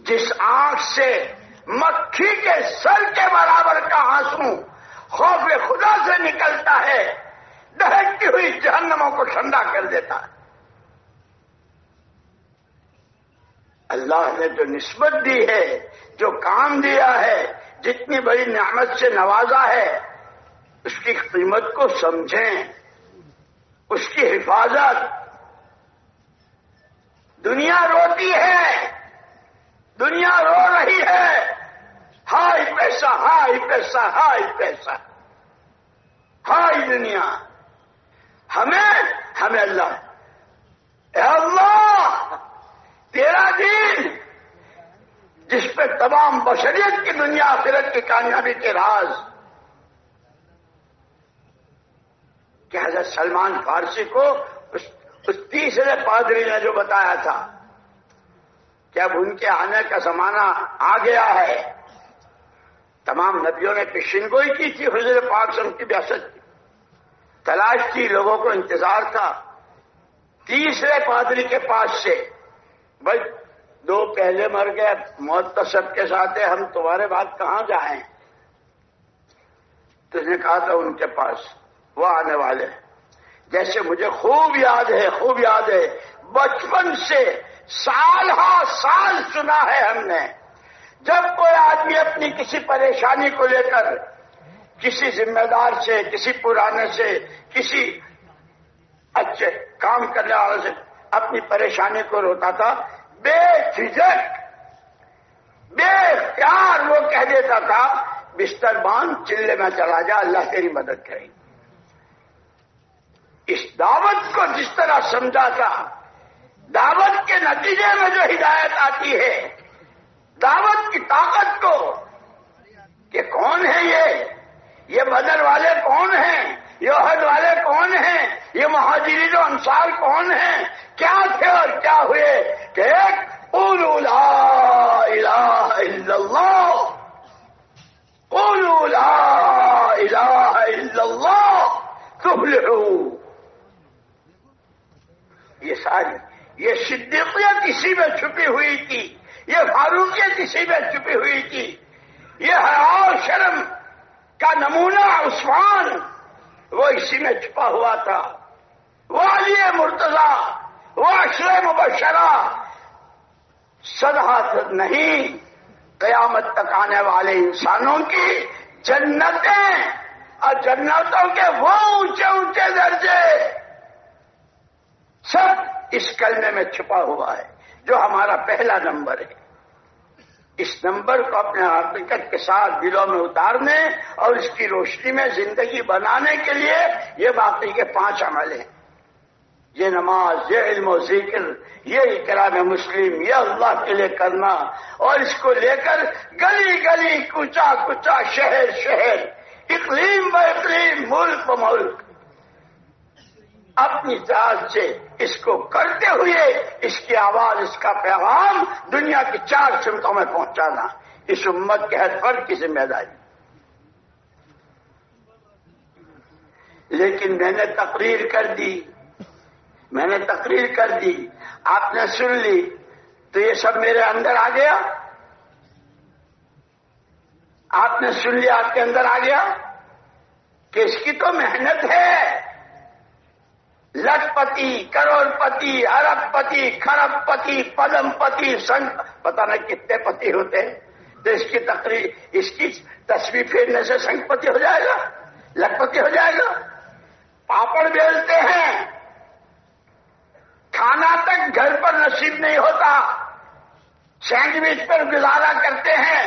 [SPEAKER 1] جس آنکھ سے مکھی کے سر کے برابر کا آنسو خوف خدا سے نکلتا ہے، دہکتی ہوئی جہنموں کو ٹھنڈا کر دیتا ہے۔ اللہ نے جو نسبت دی ہے، جو کام دیا ہے، جتنی بڑی نعمت سے نوازا ہے، اس کی قیمت کو سمجھیں، اس کی حفاظت۔ دنیا روتی ہے، دنیا رو رہی ہے، ہائی پیسہ، ہائی پیسہ، ہائی پیسہ، ہائی دنیا۔ ہمیں اللہ، اے اللہ تیرا دین جس پہ تمام بشریت کی دنیا آخرت کی کامیابی کے راز، کہ حضرت سلمان فارسی کو اس تیسرے پادری نے جو بتایا تھا کہ اب ان کے آنے کا زمانہ آ گیا ہے۔ تمام نبیوں نے پیشین گوئی کی تھی، حضور پاک صلی اللہ علیہ وسلم کی بعثت کی تلاش تھی، لوگوں کو انتظار تھا۔ تیسرے پادری کے پاس سے، بھائی دو پہلے مر گئے، موت تو سب کے ساتھ ہے، ہم تمہارے بعد کہاں جائیں؟ تو اس نے کہا تھا ان کے پاس وہ آنے والے ہیں۔ جیسے مجھے خوب یاد ہے بچپن سے سال ہا سال سنا ہے ہم نے، جب کوئی آدمی اپنی کسی پریشانی کو لے کر کسی ذمہ دار سے، کسی پرانے سے، کسی اچھے کام کرنے والے سے اپنی پریشانی کو روتا تھا، بے جھجک بے اختیار وہ کہہ دیتا تھا بستر باندھ چلے میں چلا جا، اللہ تیری مدد کرے گی۔ اس دعوت کو جس طرح سمجھا تھا، دعوت کے نتیجے میں جو ہدایت آتی ہے، دعوت کی طاقت کو، کہ کون ہے یہ بدر والے کون ہیں، یہ احد والے کون ہیں، یہ مہاجرین و انصار کون ہیں، کیا تھے اور کیا ہوئے، کہ قولوا لا الہ الا اللہ، قولوا لا الہ الا اللہ تفلحوا۔ یہ ساری، یہ صدیقیت اسی میں چھپی ہوئی تھی، یہ فاروقیت اسی میں چھپی ہوئی تھی، یہ حیا و شرم کا نمونہ عثمان وہ اسی میں چھپا ہوا تھا، وہ علی مرتضی، وہ عشرہ مبشرہ صدحہ نہیں، قیامت تک آنے والے انسانوں کی جنتیں اور جنتوں کے وہ اونچے اونچے درجے سب اس کلمے میں چھپا ہوا ہے، جو ہمارا پہلا نمبر ہے۔ اس نمبر کو اپنے حقیقت کے ساتھ دلوں میں اتارنے اور اس کی روشنی میں زندگی بنانے کے لیے یہ باقی کے 5 عمل ہیں، یہ نماز، یہ علم و ذکر، یہ اکرام مسلم، یہ اللہ کے لیے کرنا، اور اس کو لے کر گلی گلی، کوچا کوچا، شہر شہر، اقلیم و اقلیم، ملک و ملک، اپنی ذات سے اس کو کرتے ہوئے اس کی آواز، اس کا پیغام دنیا کی 4 سمتوں میں پہنچانا اس امت کے ہر فرد کی ذمہ داری۔ لیکن میں نے تقریر کر دی، آپ نے سن لی، تو یہ سب میرے اندر آ گیا، آپ نے سن لیا، آپ کے اندر آ گیا کہ اس کی تو محنت ہے، لکھ پتی، کروڑ پتی، ارب پتی، کھرب پتی، پدم پتی، سنگ، پتہ نہیں کتنے پتی ہوتے ہیں، تو اس کی تقریر، اس کی تصویر پھیرنے سے سنگ پتی ہو جائے گا، لکھ پتی ہو جائے گا۔ پاپڑ بیلتے ہیں، کھانا تک گھر پر نصیب نہیں ہوتا، سینڈوچ پر گزارا کرتے ہیں،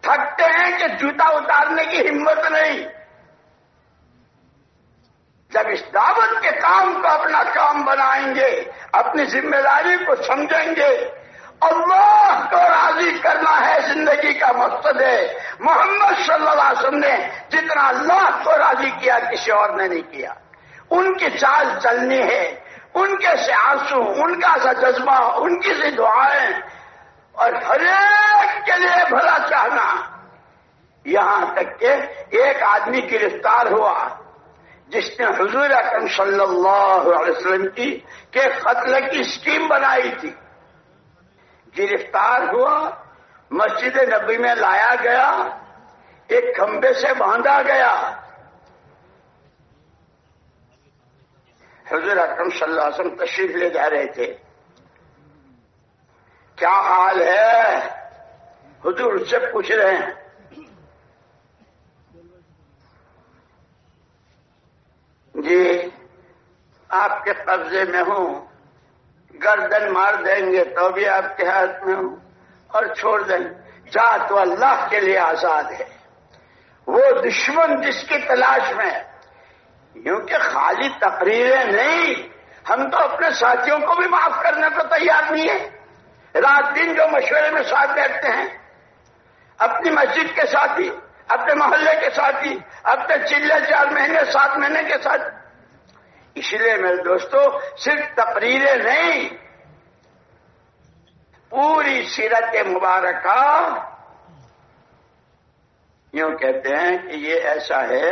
[SPEAKER 1] تھکتے ہیں کہ جوتا اتارنے کی ہمت نہیں۔ جب اس دعوت کے کام کو اپنا کام بنائیں گے، اپنی ذمہ داری کو سمجھیں گے، اللہ کو راضی کرنا ہے زندگی کا مقصد ہے۔ محمد صلی اللہ علیہ وسلم نے جتنا اللہ کو راضی کیا کسی اور نے نہیں کیا، ان کی چال چلنی ہے، ان کے سے آنسو، ان کا سا جذبہ، ان کی سی دعائیں، اور ہر ایک کے لیے بھلا چاہنا۔ یہاں تک کہ ایک آدمی گرفتار ہوا جس نے حضور اکرم صلی اللہ علیہ وسلم کے قتل کی اسکیم بنائی تھی، گرفتار ہوا، مسجد نبی میں لایا گیا، ایک کھمبے سے باندھا گیا. حضور اکرم صلی اللہ علیہ وسلم تشریف لے جا رہے تھے. کیا حال ہے؟ حضور اس سے پوچھ رہے ہیں. جی آپ کے قبضے میں ہوں، گردن مار دیں گے تو بھی آپ کے ہاتھ میں ہوں، اور چھوڑ دیں جا تو اللہ کے لیے آزاد ہے. وہ دشمن جس کی تلاش میں، کیونکہ خالی تقریریں نہیں، ہم تو اپنے ساتھیوں کو بھی معاف کرنے کو تیار نہیں ہے. رات دن جو مشورے میں ساتھ بیٹھتے ہیں، اپنی مسجد کے ساتھی، اپنے محلے کے ساتھی، اپنے چلے 4 مہینے 7 مہینے کے ساتھ. اس لیے میرے دوستو صرف تقریریں نہیں، پوری سیرت مبارکہ. یوں کہتے ہیں کہ یہ ایسا ہے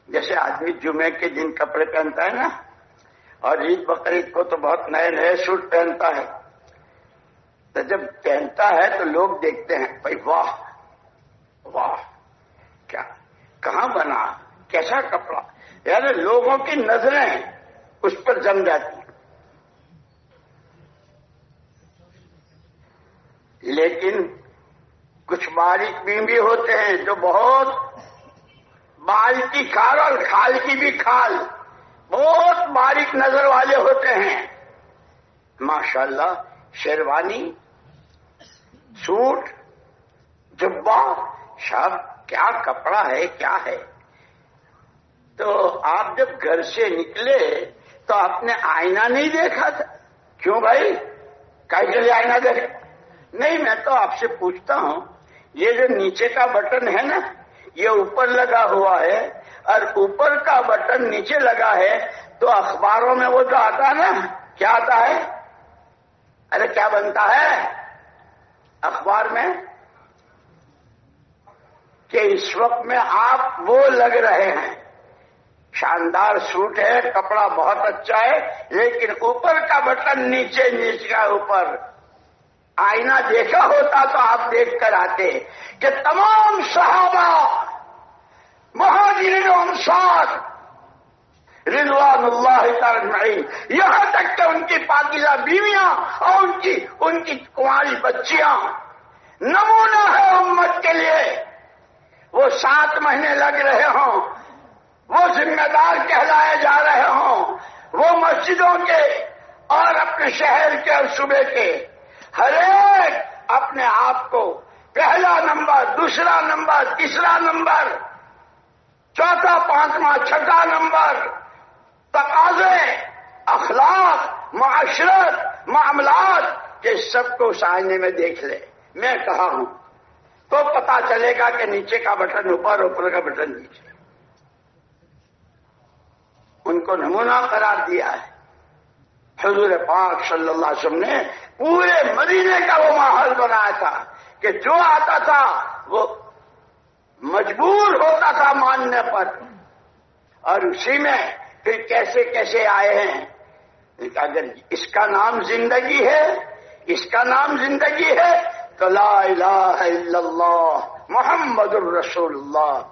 [SPEAKER 1] جیسے آدمی جمعے کے دن کپڑے پہنتا ہے نا، اور عید بقرعید کو تو بہت نئے نئے سوٹ پہنتا ہے. تو جب پہنتا ہے تو لوگ دیکھتے ہیں، بھائی واہ واہ، کیا کہاں بنا، کیسا کپڑا. یعنی لوگوں کی نظریں اس پر جم جاتی ہیں. لیکن کچھ باریک بین بھی ہوتے ہیں جو بہت بال کی کھال اور کھال کی بھی کھال، بہت باریک نظر والے ہوتے ہیں. ماشاءاللہ شیروانی، سوٹ، جبہ، شاب، کیا کپڑا ہے، کیا ہے. تو آپ جب گھر سے نکلے تو آپ نے آئینہ نہیں دیکھا تھا؟ کیوں بھائی، کاہے کے لیے آئینہ دیکھا؟ نہیں، میں تو آپ سے پوچھتا ہوں، یہ جو نیچے کا بٹن ہے نا، یہ اوپر لگا ہوا ہے، اور اوپر کا بٹن نیچے لگا ہے، تو اخباروں میں وہ جو آتا ہے نا، کیا آتا ہے؟ ارے کیا بنتا ہے اخبار میں؟ کہ اس وقت میں آپ وہ لگ رہے ہیں، شاندار سوٹ ہے، کپڑا بہت اچھا ہے، لیکن اوپر کا بٹن نیچے کا اوپر. آئینہ دیکھا ہوتا تو آپ دیکھ کر آتے کہ تمام صحابہ، مہاجرین و انصار رضوان اللہ تعالی اجمعین، یہاں تک کہ ان کی پاکیزہ بیویاں اور ان کی کنواری بچیاں نمونہ ہے امت کے لیے. وہ 7 مہینے لگ رہے ہوں، وہ ذمہ دار کہلائے جا رہے ہوں، وہ مسجدوں کے اور اپنے شہر کے اور صوبے کے ہر ایک اپنے آپ کو پہلا نمبر، دوسرا نمبر، تیسرا نمبر، چوتھا، پانچواں، چھٹا نمبر، تقاضے، اخلاق، معاشرت، معاملات کے سب کو اس آئینے میں دیکھ لے. میں کہا ہوں تو پتا چلے گا کہ نیچے کا بٹن اوپر، اوپر کا بٹن نیچے. ان کو نمونہ قرار دیا ہے. حضور پاک صلی اللہ علیہ وسلم نے پورے مدینے کا وہ ماحول بنایا تھا کہ جو آتا تھا وہ مجبور ہوتا تھا ماننے پر. اور اسی میں پھر کیسے کیسے آئے ہیں. اگر اس کا نام زندگی ہے، اس کا نام زندگی ہے تو لا الہ الا اللہ محمد الرسول اللہ.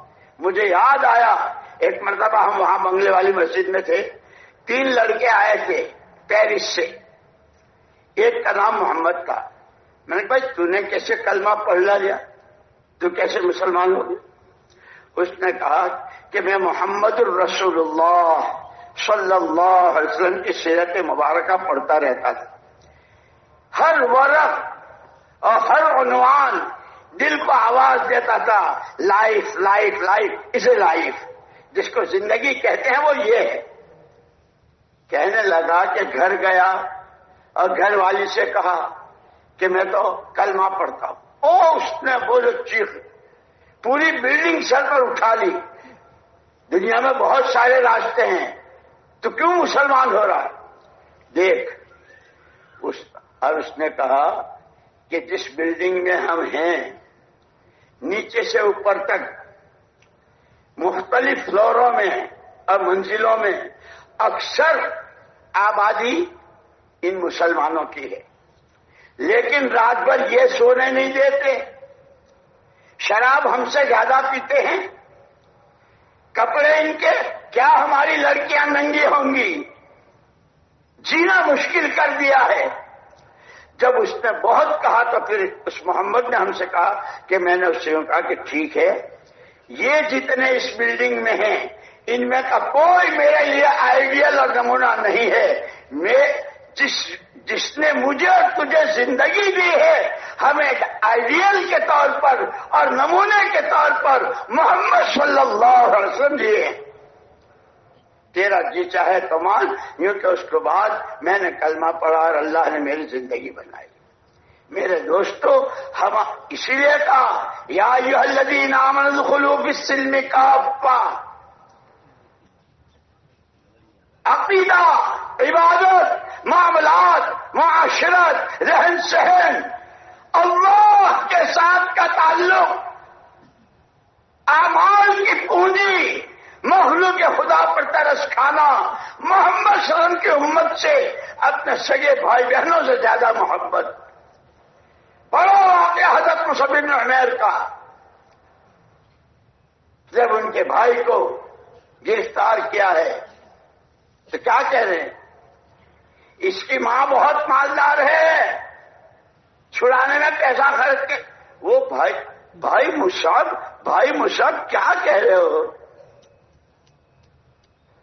[SPEAKER 1] مجھے یاد آیا ایک مرتبہ ہم وہاں بنگلے والی مسجد میں تھے، 3 لڑکے آئے تھے پیرس سے. ایک کا نام محمد تھا. میں نے کہا بھائی تو نے کیسے کلمہ پڑھ لیا، تو کیسے مسلمان ہو گیا؟ اس نے کہا کہ میں محمد الرسول اللہ صلی اللہ علیہ وسلم کی سیرت مبارکہ پڑھتا رہتا تھا. ہر ورق اور ہر عنوان دل کو آواز دیتا تھا، life life life is a life. جس کو زندگی کہتے ہیں وہ یہ ہے. کہنے لگا کہ گھر گیا اور گھر والی سے کہا کہ میں تو کلمہ پڑھتا ہوں. اس نے وہ جو چیخ، پوری بلڈنگ سر پر اٹھا لی. دنیا میں بہت سارے راستے ہیں، تو کیوں مسلمان ہو رہا ہے؟ دیکھ. اور اس نے کہا کہ جس بلڈنگ میں ہم ہیں، نیچے سے اوپر تک مختلف فلوروں میں اور منزلوں میں اکثر آبادی ان مسلمانوں کی ہے. لیکن رات بھر یہ سونے نہیں دیتے، شراب ہم سے زیادہ پیتے ہیں، کپڑے ان کے، کیا ہماری لڑکیاں ننگی ہوں گی؟ جینا مشکل کر دیا ہے۔ جب اس نے بہت کہا تو پھر اس محمد نے ہم سے کہا کہ میں نے اس سے کہا کہ ٹھیک ہے، یہ جتنے اس بلڈنگ میں ہیں ان میں کا کوئی میرے لیے آئیڈیل اور نمونہ نہیں ہے۔ میں جس نے مجھے اور تجھے زندگی دی ہے، ہمیں آئیڈیل کے طور پر اور نمونے کے طور پر محمد صلی اللہ علیہ وسلم دیے۔ تیرا جی چاہے تو مان، یوں کہ اس کے بعد میں نے کلمہ پڑھا اور اللہ نے میری زندگی بنائی۔ میرے دوستو، ہم اسی لیے کہا یا ایھا الذین آمنوا ادخلوا فی السلم کافہ، عقیدہ، عبادت، معاملات، معاشرت، رہن سہن، اللہ کے ساتھ کا تعلق، اعمال کی پونجی، مخلوق خدا پر ترس کھانا، محمد صلی اللہ علیہ وسلم کی امت سے اپنے سگے بھائی بہنوں سے زیادہ محبت۔ پڑھو آگے حضرت مصعب بن عمیر کا، جب ان کے بھائی کو گرفتار کیا ہے تو کیا کہہ رہے ہیں؟ اس کی ماں بہت مالدار ہے، چھڑانے میں پیسہ خرچ کے۔ وہ بھائی مصعب کیا کہہ رہے ہو؟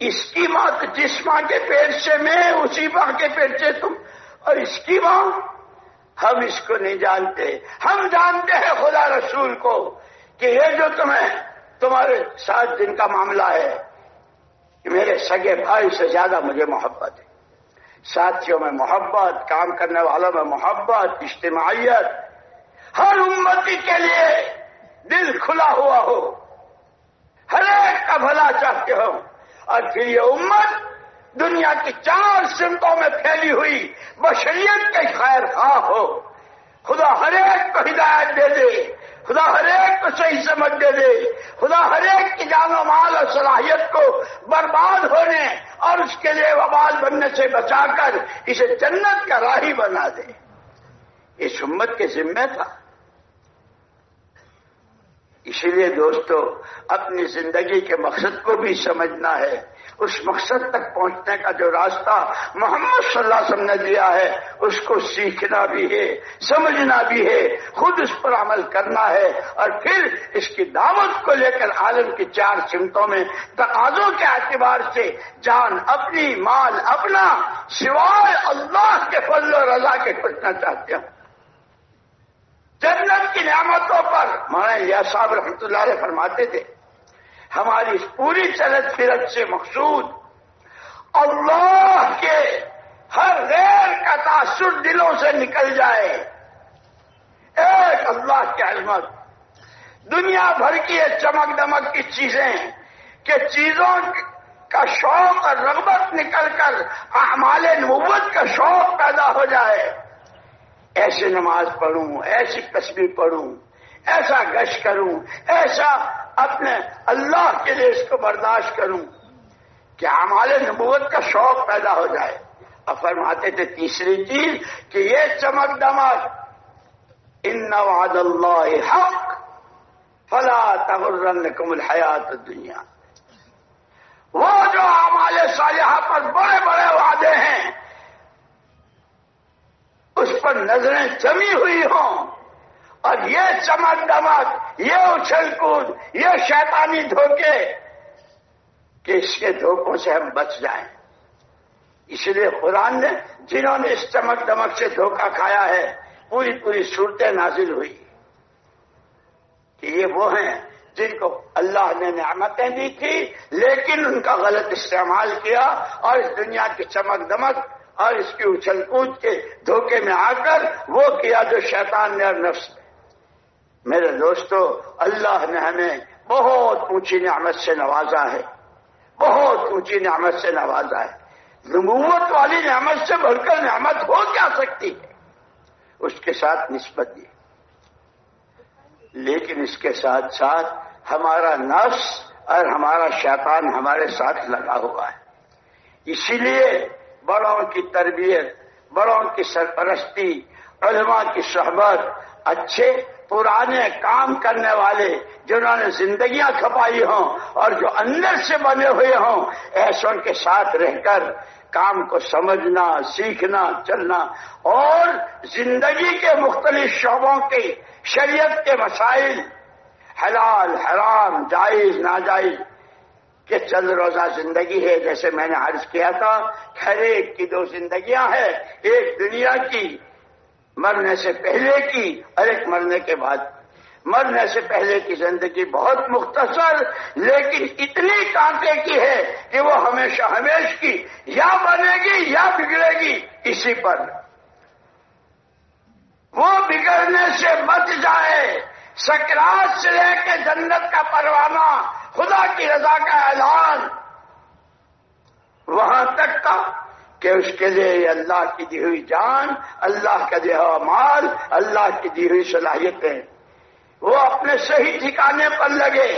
[SPEAKER 1] اس کی ماں تو جس ماں کے پیٹ سے میں، اسی ماں کے پیٹ سے تم، اور اس کی ماں؟ ہم اس کو نہیں جانتے، ہم جانتے ہیں خدا رسول کو کہ یہ جو تمہارے ساتھ جن کا معاملہ ہے کہ میرے سگے بھائی سے زیادہ مجھے محبت ہے، ساتھیوں میں محبت، کام کرنے والوں میں محبت، اجتماعیت، ہر امتی کے لیے دل کھلا ہوا ہو، ہر ایک کا بھلا چاہتے ہو، اور پھر یہ امت دنیا کی 4 سمتوں میں پھیلی ہوئی بشریت کے خیر خواہ ہو۔ خدا ہر ایک کو ہدایت دے دے، خدا ہر ایک کو صحیح سمجھ دے دے، خدا ہر ایک کی جان و مال اور صلاحیت کو برباد ہونے اور اس کے لیے وبال بننے سے بچا کر اسے جنت کا راہی بنا دے۔ اس امت کے ذمہ تھا۔ اسی لیے دوستو، اپنی زندگی کے مقصد کو بھی سمجھنا ہے، اس مقصد تک پہنچنے کا جو راستہ محمد صلی اللہ علیہ وسلم نے دیا ہے اس کو سیکھنا بھی ہے، سمجھنا بھی ہے، خود اس پر عمل کرنا ہے، اور پھر اس کی دعوت کو لے کر عالم کی 4 سمتوں میں تقاضوں کے اعتبار سے جان اپنی، مال اپنا، سوائے اللہ کے فضل و رضا کے پہنچنا چاہتے ہیں۔ جنت کی نعمتوں پر مولانا الیاس صاحب رحمۃ اللہ علیہ فرماتے تھے، ہماری اس پوری چلت پھرت سے مقصود اللہ کے ہر غیر کا تاثر دلوں سے نکل جائے، ایک اللہ کی عظمت، دنیا بھر کی چمک دمک کی چیزیں کہ چیزوں کا شوق اور رغبت نکل کر اعمال نبوت کا شوق پیدا ہو جائے، ایسے نماز پڑھوں، ایسی تسبیح پڑھوں، ایسا گشت کروں، ایسا اپنے اللہ کے لیے اس کو برداشت کروں کہ اعمال نبوت کا شوق پیدا ہو جائے۔ اور فرماتے تھے تیسری چیز کہ یہ چمک دمک، ان وعد اللہ حق فلا تغرنکم الحیات الدنیا، وہ جو اعمال صالحہ پر بڑے بڑے وعدے ہیں اس پر نظریں جمی ہوئی ہوں، اور یہ چمک دمک، یہ اچھل کود، یہ شیطانی دھوکے، کہ اس کے دھوکوں سے ہم بچ جائیں۔ اس لیے قرآن نے جنہوں نے اس چمک دمک سے دھوکہ کھایا ہے پوری صورتیں نازل ہوئی کہ یہ وہ ہیں جن کو اللہ نے نعمتیں دی تھی لیکن ان کا غلط استعمال کیا، اور اس دنیا کی چمک دمک اور اس کی اچھل کود کے دھوکے میں آ کر وہ کیا جو شیطان نے اور نفس نے۔ میرے دوستو، اللہ نے ہمیں بہت اونچی نعمت سے نوازا ہے، بہت اونچی نعمت سے نوازا ہے۔ نبوت والی نعمت سے بڑھ کر نعمت ہو کیا سکتی ہے؟ اس کے ساتھ نسبت دی، لیکن اس کے ساتھ ساتھ ہمارا نفس اور ہمارا شیطان ہمارے ساتھ لگا ہوا ہے۔ اسی لیے بڑوں کی تربیت، بڑوں کی سرپرستی، علماء کی صحبت، اچھے پرانے کام کرنے والے جنہوں نے زندگیاں کھپائی ہوں اور جو اندر سے بنے ہوئے ہوں، ایسوں کے ساتھ رہ کر کام کو سمجھنا، سیکھنا، چلنا اور زندگی کے مختلف شعبوں کی شریعت کے مسائل، حلال حرام، جائز ناجائز، کہ چند روزہ زندگی ہے، جیسے میں نے عرض کیا تھا، ہر ایک کی دو زندگیاں ہیں، ایک دنیا کی مرنے سے پہلے کی اور ایک مرنے کے بعد۔ مرنے سے پہلے کی زندگی بہت مختصر لیکن اتنی کانٹے کی ہے کہ وہ ہمیشہ ہمیش کی یا بنے گی یا بگڑے گی اسی پر۔ وہ بگڑنے سے بچ جائے، سکرات سے لے کے جنت کا پروانہ، خدا کی رضا کا اعلان، وہاں تک کا کہ اس کے لیے اللہ کی دی ہوئی جان، اللہ کا دیا ہوا مال، اللہ کی دی ہوئی صلاحیتیں وہ اپنے صحیح ٹھکانے پر لگے،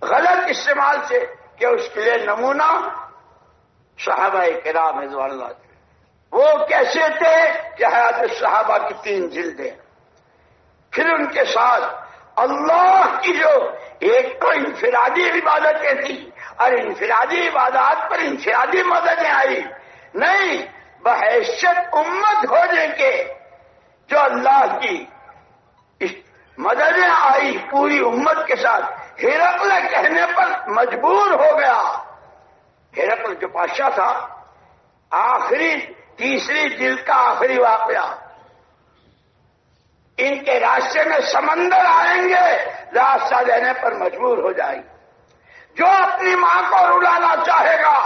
[SPEAKER 1] غلط استعمال سے، کہ اس کے لیے نمونہ صحابہ کرام رضوان اللہ تھے۔ وہ کیسے تھے کہ حیات الصحابہ کی 3 جلدیں، پھر ان کے ساتھ اللہ کی جو ایک تو انفرادی عبادتیں تھیں اور انفرادی عبادات پر انفرادی مددیں آئی، نہیں بحیثیت امت ہونے کے جو اللہ کی مددیں آئی پوری امت کے ساتھ۔ ہرقل کہنے پر مجبور ہو گیا، ہرقل جو بادشاہ تھا، آخری 3 جلد کا آخری واقعہ، ان کے راستے میں سمندر آئیں گے، راستہ دینے پر مجبور ہو جائے گی۔ جو اپنی ماں کو رلانا چاہے گا،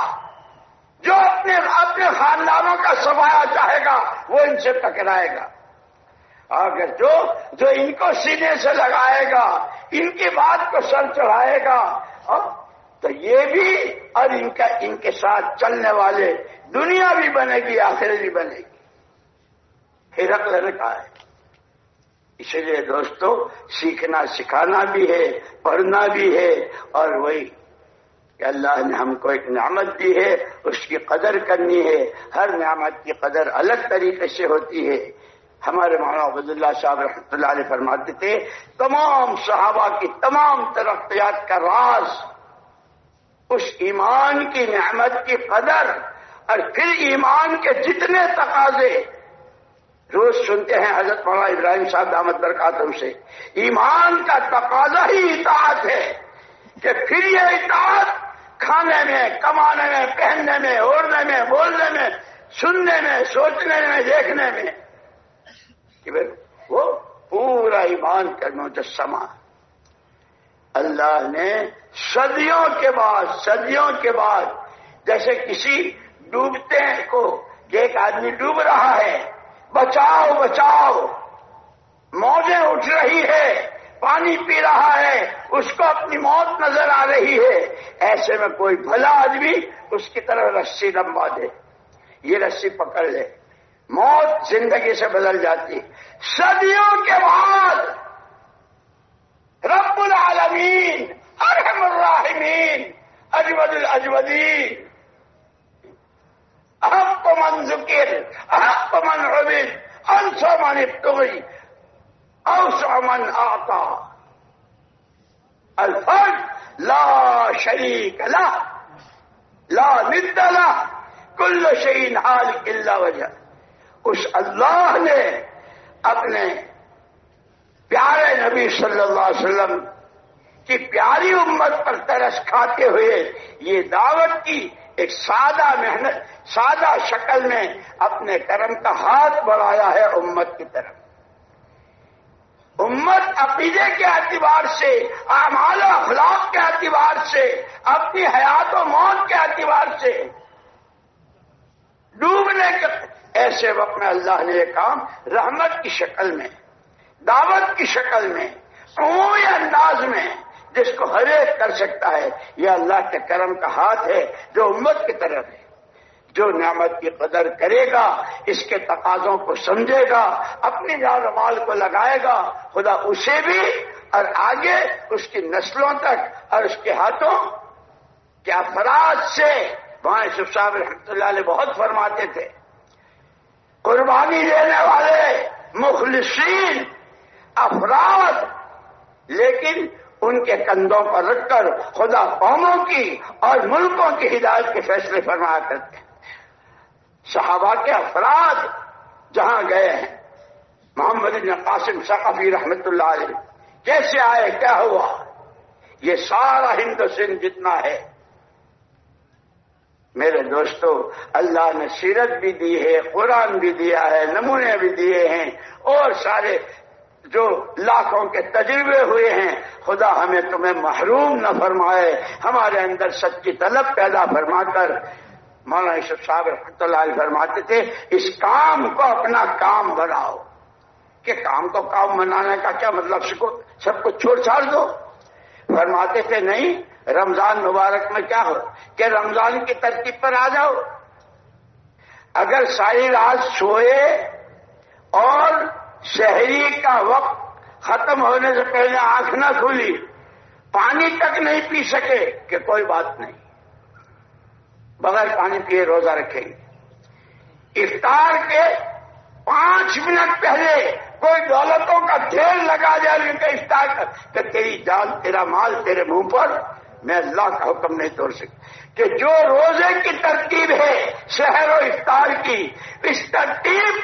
[SPEAKER 1] جو اپنے خاندانوں کا سفایا چاہے گا، وہ ان سے ٹکرائے گا، اگر جو ان کو سینے سے لگائے گا، ان کی بات کو سر چڑھائے گا، تو یہ بھی اور ان کے ساتھ چلنے والے دنیا بھی بنے گی، آخرت بھی بنے گی۔ ہرقل نے کہا ہے۔ اسی لیے دوستو سیکھنا سکھانا بھی ہے، پڑھنا بھی ہے، اور وہی کہ اللہ نے ہم کو ایک نعمت دی ہے، اس کی قدر کرنی ہے۔ ہر نعمت کی قدر الگ طریقے سے ہوتی ہے۔ ہمارے مولانا عبداللہ صاحب رحمۃ اللہ علیہ فرماتے تھے، تمام صحابہ کی تمام ترقیات کا راز اس ایمان کی نعمت کی قدر، اور پھر ایمان کے جتنے تقاضے روز سنتے ہیں حضرت مولانا ابراہیم صاحب دامت برکاتہم سے، ایمان کا تقاضا ہی اطاعت ہے، کہ پھر یہ اطاعت کھانے میں، کمانے میں، پہننے میں، اوڑھنے میں، بولنے میں، سننے میں، سوچنے میں، دیکھنے میں، کہ وہ پورا ایمان کا مجسمہ۔ اللہ نے صدیوں کے بعد جیسے کسی ڈوبتے کو کہ ایک آدمی ڈوب رہا ہے، بچاؤ بچاؤ، موجیں اٹھ رہی ہے، پانی پی رہا ہے، اس کو اپنی موت نظر آ رہی ہے، ایسے میں کوئی بھلا آدمی اس کی طرف رسی لمبا دے، یہ رسی پکڑ لے، موت زندگی سے بدل جاتی۔ صدیوں کے بعد رب العالمین ارحم الراحمین اجود الاجودین احق من ذکر احق من عبد انصر من ابتغی اوسع من اعطى الفرد لا شریک له لا ند له کل شیء ہالک الا وجہ۔ اس اللہ نے اپنے پیارے نبی صلی اللہ علیہ وسلم کی پیاری امت پر ترس کھاتے ہوئے یہ دعوت کی ایک سادہ شکل میں اپنے کرم کا ہاتھ بڑھایا ہے امت کی طرف۔ امت عقیدے کے اعتبار سے، اعمال و اخلاق کے اعتبار سے، اپنی حیات و موت کے اعتبار سے ڈوبنے کے ایسے وقت میں اللہ نے یہ کام رحمت کی شکل میں، دعوت کی شکل میں، عمومی انداز میں، جس کو ہر ایک کر سکتا ہے، یہ اللہ کے کرم کا ہاتھ ہے جو امت کی طرف ہے۔ جو نعمت کی قدر کرے گا، اس کے تقاضوں کو سمجھے گا، اپنی جان و مال کو لگائے گا، خدا اسے بھی اور آگے اس کی نسلوں تک اور اس کے ہاتھوں کے افراد سے۔ وہاں یوسف صاحب رحمۃ اللہ علیہ بہت فرماتے تھے، قربانی دینے والے مخلصین افراد، لیکن ان کے کندھوں پر رکھ کر خدا قوموں کی اور ملکوں کی ہدایت کے فیصلے فرمایا کرتے ہیں۔ صحابہ کے افراد جہاں گئے ہیں، محمد بن قاسم ثقفی رحمت اللہ علیہ کیسے آئے، کیا ہوا، یہ سارا ہند و سندھ جتنا ہے، میرے دوستو اللہ نے سیرت بھی دی ہے، قرآن بھی دیا ہے، نمونے بھی دیے ہیں، اور سارے جو لاکھوں کے تجربے ہوئے ہیں۔ خدا ہمیں تمہیں محروم نہ فرمائے، ہمارے اندر سچ کی طلب پیدا فرما کر۔ مولانا یوسف صاحب رحمۃ اللہ علیہ فرماتے تھے اس کام کو اپنا کام بناؤ، کہ کام کو کام بنانے کا کیا مطلب، سب کچھ چھوڑ چھاڑ دو۔ فرماتے تھے نہیں، رمضان مبارک میں کیا ہو کہ رمضان کی ترتیب پر آ جاؤ، اگر ساری رات سوئے اور شہری کا وقت ختم ہونے سے پہلے آنکھ نہ کھلی، پانی تک نہیں پی سکے کہ کوئی بات نہیں، بغیر پانی پیے روزہ رکھیں گے۔ افطار کے 5 منٹ پہلے کوئی دولتوں کا ڈھیر لگا جائے ان کا افطار کر کہ تیری جان تیرا مال تیرے منہ پر، میں اللہ کا حکم نہیں توڑ سکتا۔ کہ جو روزے کی ترتیب ہے سحر و افطار کی، اس ترتیب